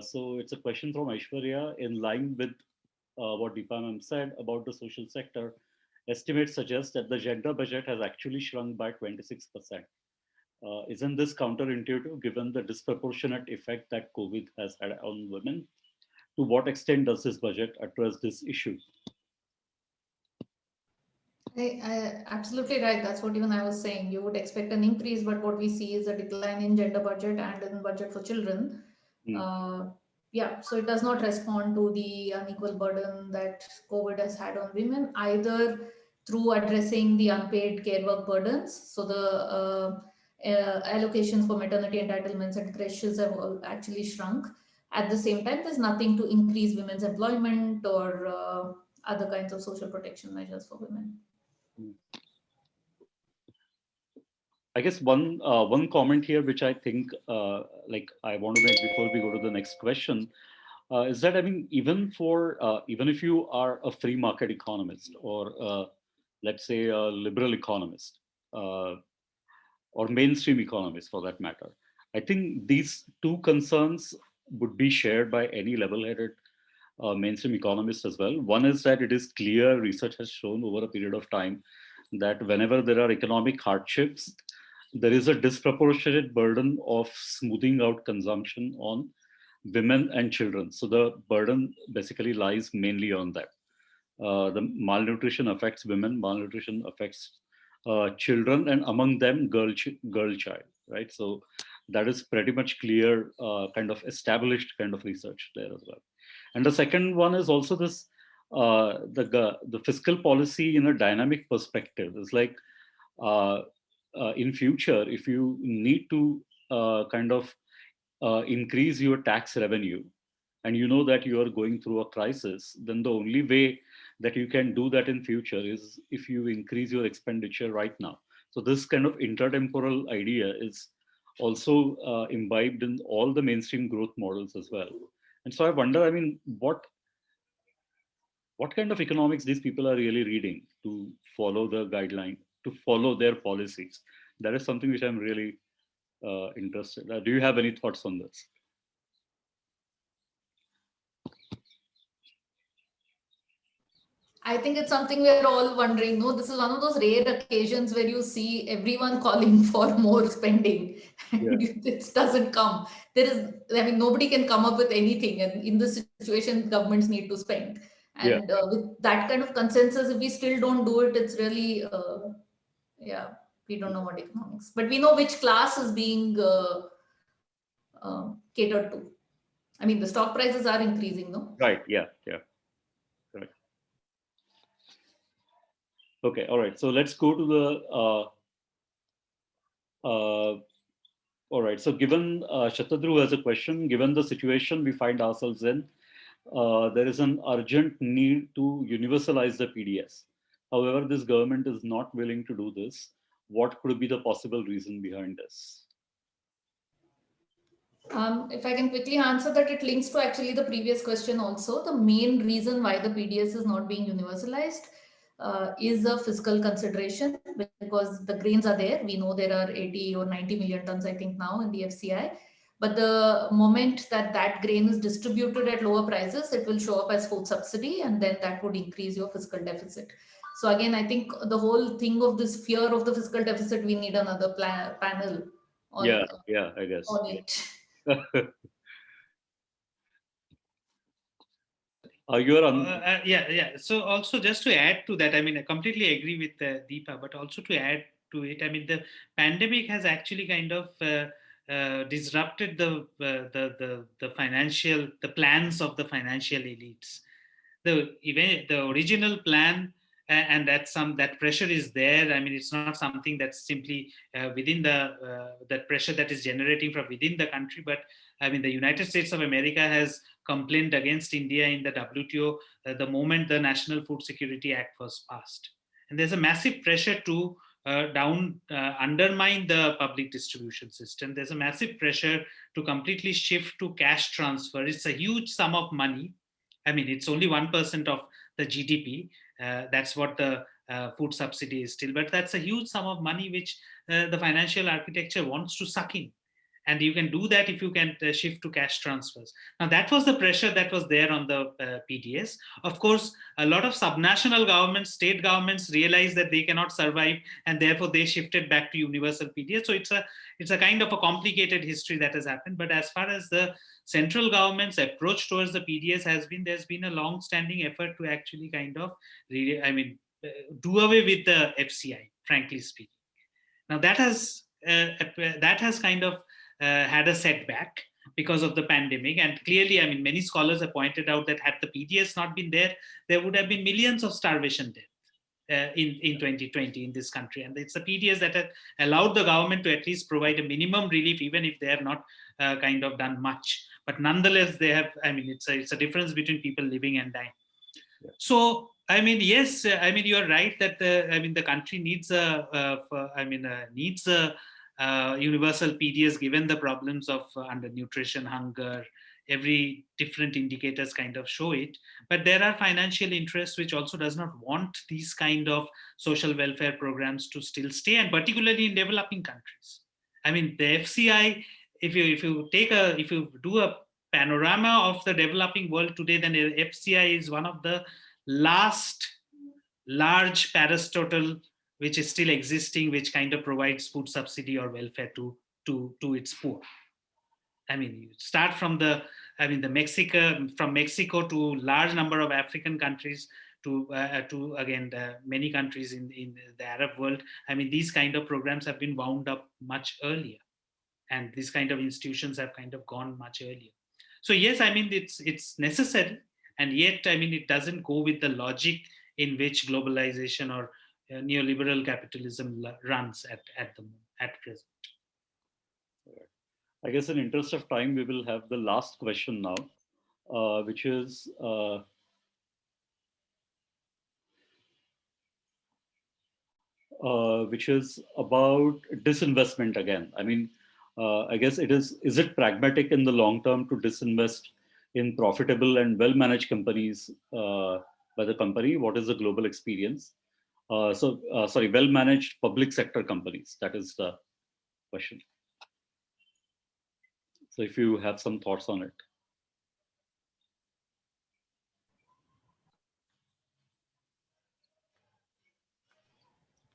So it's a question from Aishwarya in line with what Deepa ma'am said about the social sector. Estimates suggest that the gender budget has actually shrunk by 26%. Isn't this counterintuitive given the disproportionate effect that COVID has had on women? To what extent does this budget address this issue? Absolutely right. That's what even I was saying. You would expect an increase, but what we see is a decline in gender budget and in budget for children. So it does not respond to the unequal burden that COVID has had on women, either through addressing the unpaid care work burdens. So the allocations for maternity entitlements and creches have actually shrunk. At the same time, there's nothing to increase women's employment or other kinds of social protection measures for women. I guess one comment here, which I think I want to make before we go to the next question. is that, I mean, even for even if you are a free market economist or let's say a liberal economist uh, or mainstream economist for that matter, I think these two concerns would be shared by any level-headed mainstream economist as well. One is that it is clear, research has shown over a period of time that whenever there are economic hardships, there is a disproportionate burden of smoothing out consumption on women and children. So the burden basically lies mainly on them. The malnutrition affects women, malnutrition affects children, and among them, girl child, right? So that is pretty much clear, kind of established kind of research there as well. And the second one is also this the fiscal policy in a dynamic perspective. It's like uh, in future, if you need to kind of increase your tax revenue, and you know that you are going through a crisis, then the only way that you can do that in future is if you increase your expenditure right now. So this kind of intertemporal idea is also imbibed in all the mainstream growth models as well. And so I wonder, I mean, what kind of economics these people are really reading to follow the guideline, to follow their policies. That is something which I'm really interested. Do you have any thoughts on this? I think it's something we're all wondering. No, this is one of those rare occasions where you see everyone calling for more spending, Yeah, and it doesn't come. There is, I mean, nobody can come up with anything, and in this situation, governments need to spend. yeah, And with that kind of consensus, if we still don't do it, it's really, yeah, we don't know what economics, but we know which class is being catered to. I mean, the stock prices are increasing, no? right. Yeah, yeah, correct. Okay, all right. So let's go to the. All right. So given Shatadru has a question, given the situation we find ourselves in, there is an urgent need to universalize the PDS. However, this government is not willing to do this. What could be the possible reason behind this? If I can quickly answer that, it links to actually the previous question also. The main reason why the PDS is not being universalized is a fiscal consideration, because the grains are there. We know there are 80 or 90 million tons, I think, now in the FCI. But the moment that that grain is distributed at lower prices, it will show up as food subsidy, and then that would increase your fiscal deficit. So again, I think the whole thing of this fear of the fiscal deficit, we need another panel Yeah, on yeah, I guess. on it. You are on. Yeah. So also just to add to that, I mean, I completely agree with Deepa, but also to add to it, I mean, the pandemic has actually kind of disrupted the financial, the plans of the financial elites. The original plan, and that pressure is there. I mean, it's not something that's simply within that pressure that is generating from within the country, but I mean, the United States of America has complained against India in the WTO the moment the National Food Security Act was passed. And there's a massive pressure to undermine the public distribution system. There's a massive pressure to completely shift to cash transfer. It's a huge sum of money. I mean, it's only 1% of the GDP. That's what the food subsidy is still, but that's a huge sum of money which the financial architecture wants to suck in. And you can do that if you can shift to cash transfers. Now, that was the pressure that was there on the PDS. Of course, a lot of subnational governments, state governments realized that they cannot survive, and therefore they shifted back to universal PDS. So it's a kind of a complicated history that has happened. But as far as the central government's approach towards the PDS has been, there's been a long-standing effort to actually kind of, do away with the FCI, frankly speaking. Now that has kind of had a setback because of the pandemic, and clearly, I mean, many scholars have pointed out that had the PDS not been there, there would have been millions of starvation deaths in 2020 in this country. And it's the PDS that had allowed the government to at least provide a minimum relief, even if they have not kind of done much. But nonetheless, they have. I mean, it's a difference between people living and dying. Yeah. So, I mean, yes, I mean, you're right that the country needs needs a universal PDS given the problems of undernutrition, hunger, every different indicators kind of show it. But there are financial interests which also does not want these kind of social welfare programs to still stay, and particularly in developing countries. I mean, the FCI, if you do a panorama of the developing world today, then FCI is one of the last large parastatal which is still existing, which kind of provides food subsidy or welfare to its poor. I mean, you start from from Mexico to large number of African countries to again many countries in the Arab world. I mean, these kind of programs have been wound up much earlier, and these kind of institutions have kind of gone much earlier. So yes, I mean, it's necessary, and yet I mean, it doesn't go with the logic in which globalization or neoliberal capitalism runs at present. I guess in interest of time, we will have the last question now, which is about disinvestment again. I mean, I guess is it pragmatic in the long term to disinvest in profitable and well-managed companies by the company? What is the global experience? Sorry, well-managed public sector companies. That is the question. So if you have some thoughts on it.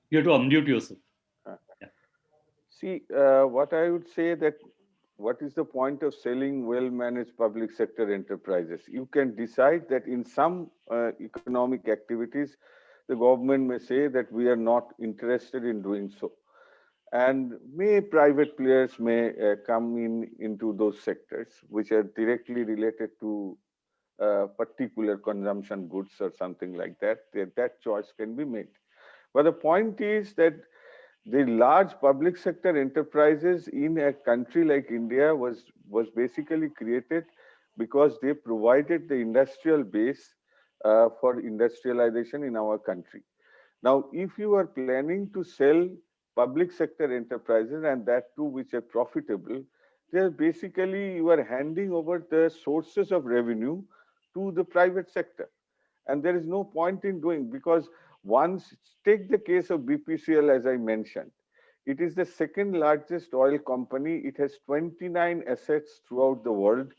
You have to unmute yourself. Yeah. See, what I would say that what is the point of selling well-managed public sector enterprises? You can decide that in some economic activities, the government may say that we are not interested in doing so. And private players may come into those sectors which are directly related to particular consumption goods or something like that. That choice can be made. But the point is that the large public sector enterprises in a country like India was basically created because they provided the industrial base for industrialization in our country. Now, if you are planning to sell public sector enterprises, and that too which are profitable, they're basically you are handing over the sources of revenue to the private sector. And there is no point in doing, because once, take the case of BPCL, as I mentioned. It is the second largest oil company. It has 29 assets throughout the world.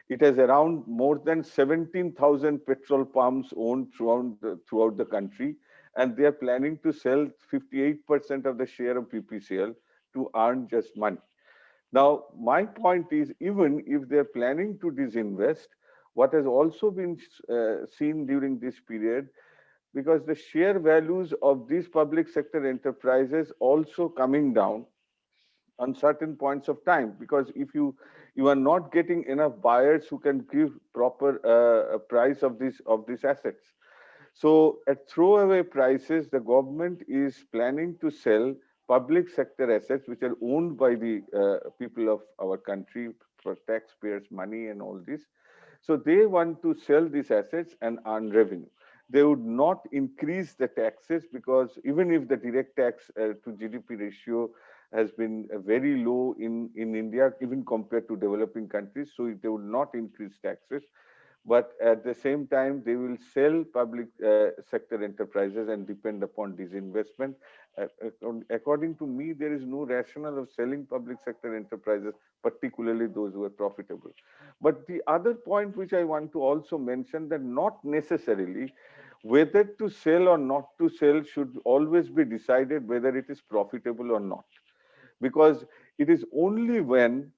It has around more than 17,000 petrol pumps owned throughout the country. And they are planning to sell 58% of the share of BPCL to earn just money. Now, my point is, even if they're planning to disinvest, what has also been seen during this period, because the share values of these public sector enterprises also coming down on certain points of time, because if you are not getting enough buyers who can give proper price of these assets. So at throwaway prices, the government is planning to sell public sector assets which are owned by the people of our country for taxpayers' money and all this. So they want to sell these assets and earn revenue. They would not increase the taxes, because even if the direct tax to GDP ratio has been very low in India, even compared to developing countries, so they would not increase taxes. But at the same time, they will sell public sector enterprises and depend upon disinvestment. According to me, there is no rationale of selling public sector enterprises, particularly those who are profitable. But the other point which I want to also mention, that not necessarily whether to sell or not to sell should always be decided whether it is profitable or not. Because it is only when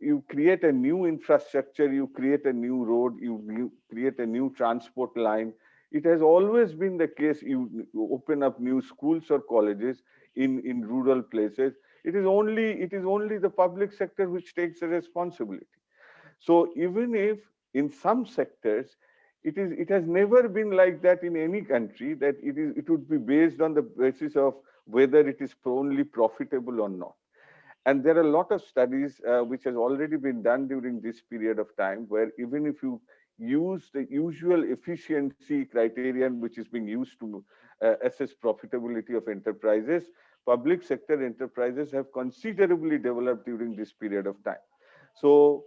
you create a new infrastructure, you create a new road, you create a new transport line. It has always been the case. You open up new schools or colleges in rural places. It is only the public sector which takes the responsibility. So even if in some sectors it has never been like that in any country, that it would be based on the basis of whether it is only profitable or not. And there are a lot of studies which has already been done during this period of time, where even if you use the usual efficiency criterion which is being used to assess profitability of enterprises, public sector enterprises have considerably developed during this period of time. So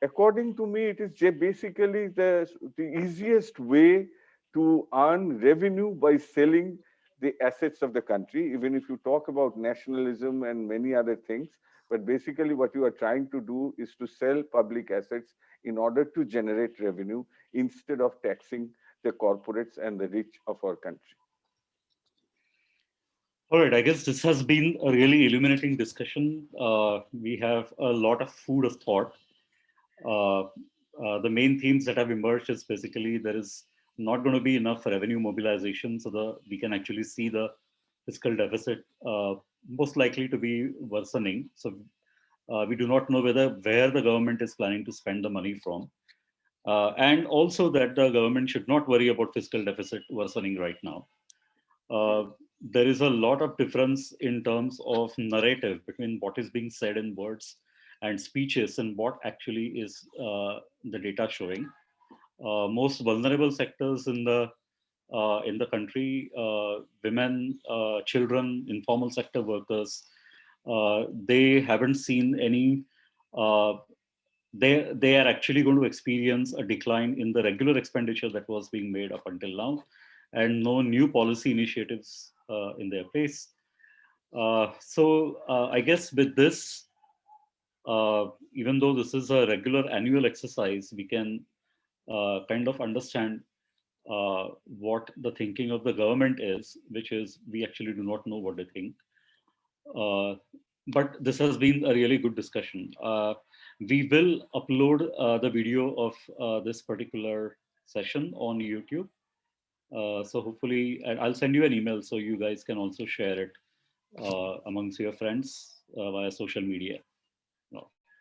according to me, it is basically the easiest way to earn revenue by selling the assets of the country, even if you talk about nationalism and many other things. But basically, what you are trying to do is to sell public assets in order to generate revenue instead of taxing the corporates and the rich of our country. All right, I guess this has been a really illuminating discussion. We have a lot of food of thought. The main themes that have emerged is basically there is not going to be enough revenue mobilization, so we can actually see the fiscal deficit most likely to be worsening. So we do not know where the government is planning to spend the money from, and also that the government should not worry about fiscal deficit worsening right now. There is a lot of difference in terms of narrative between what is being said in words and speeches and what actually is the data showing. Most vulnerable sectors in the country, women, children, informal sector workers, they haven't seen any. They are actually going to experience a decline in the regular expenditure that was being made up until now, and no new policy initiatives in their place. So I guess with this, even though this is a regular annual exercise, we can kind of understand what the thinking of the government is, which is we actually do not know what they think. But this has been a really good discussion. We will upload the video of this particular session on YouTube. So hopefully, and I'll send you an email so you guys can also share it amongst your friends via social media.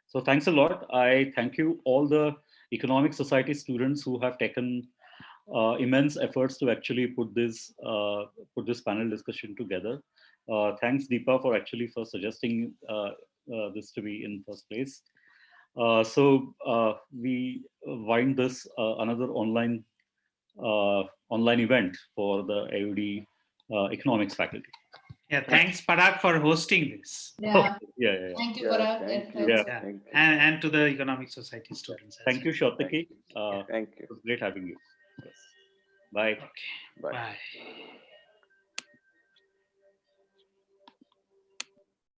So thanks a lot. I thank you all the Economic Society students who have taken immense efforts to actually put this panel discussion together. Thanks, Deepa, for actually for suggesting this to be in first place. So we wind this another online event for the AUD economics faculty. Yeah, thanks Parag for hosting this. Yeah. Yeah. Thank you, Yeah, Parag. thank And you. thanks. Yeah. Thank you. And to the Economic Society students. Thank you, Satyaki. Thank you. It was great having you. Yes. Bye. Okay. Bye. Bye.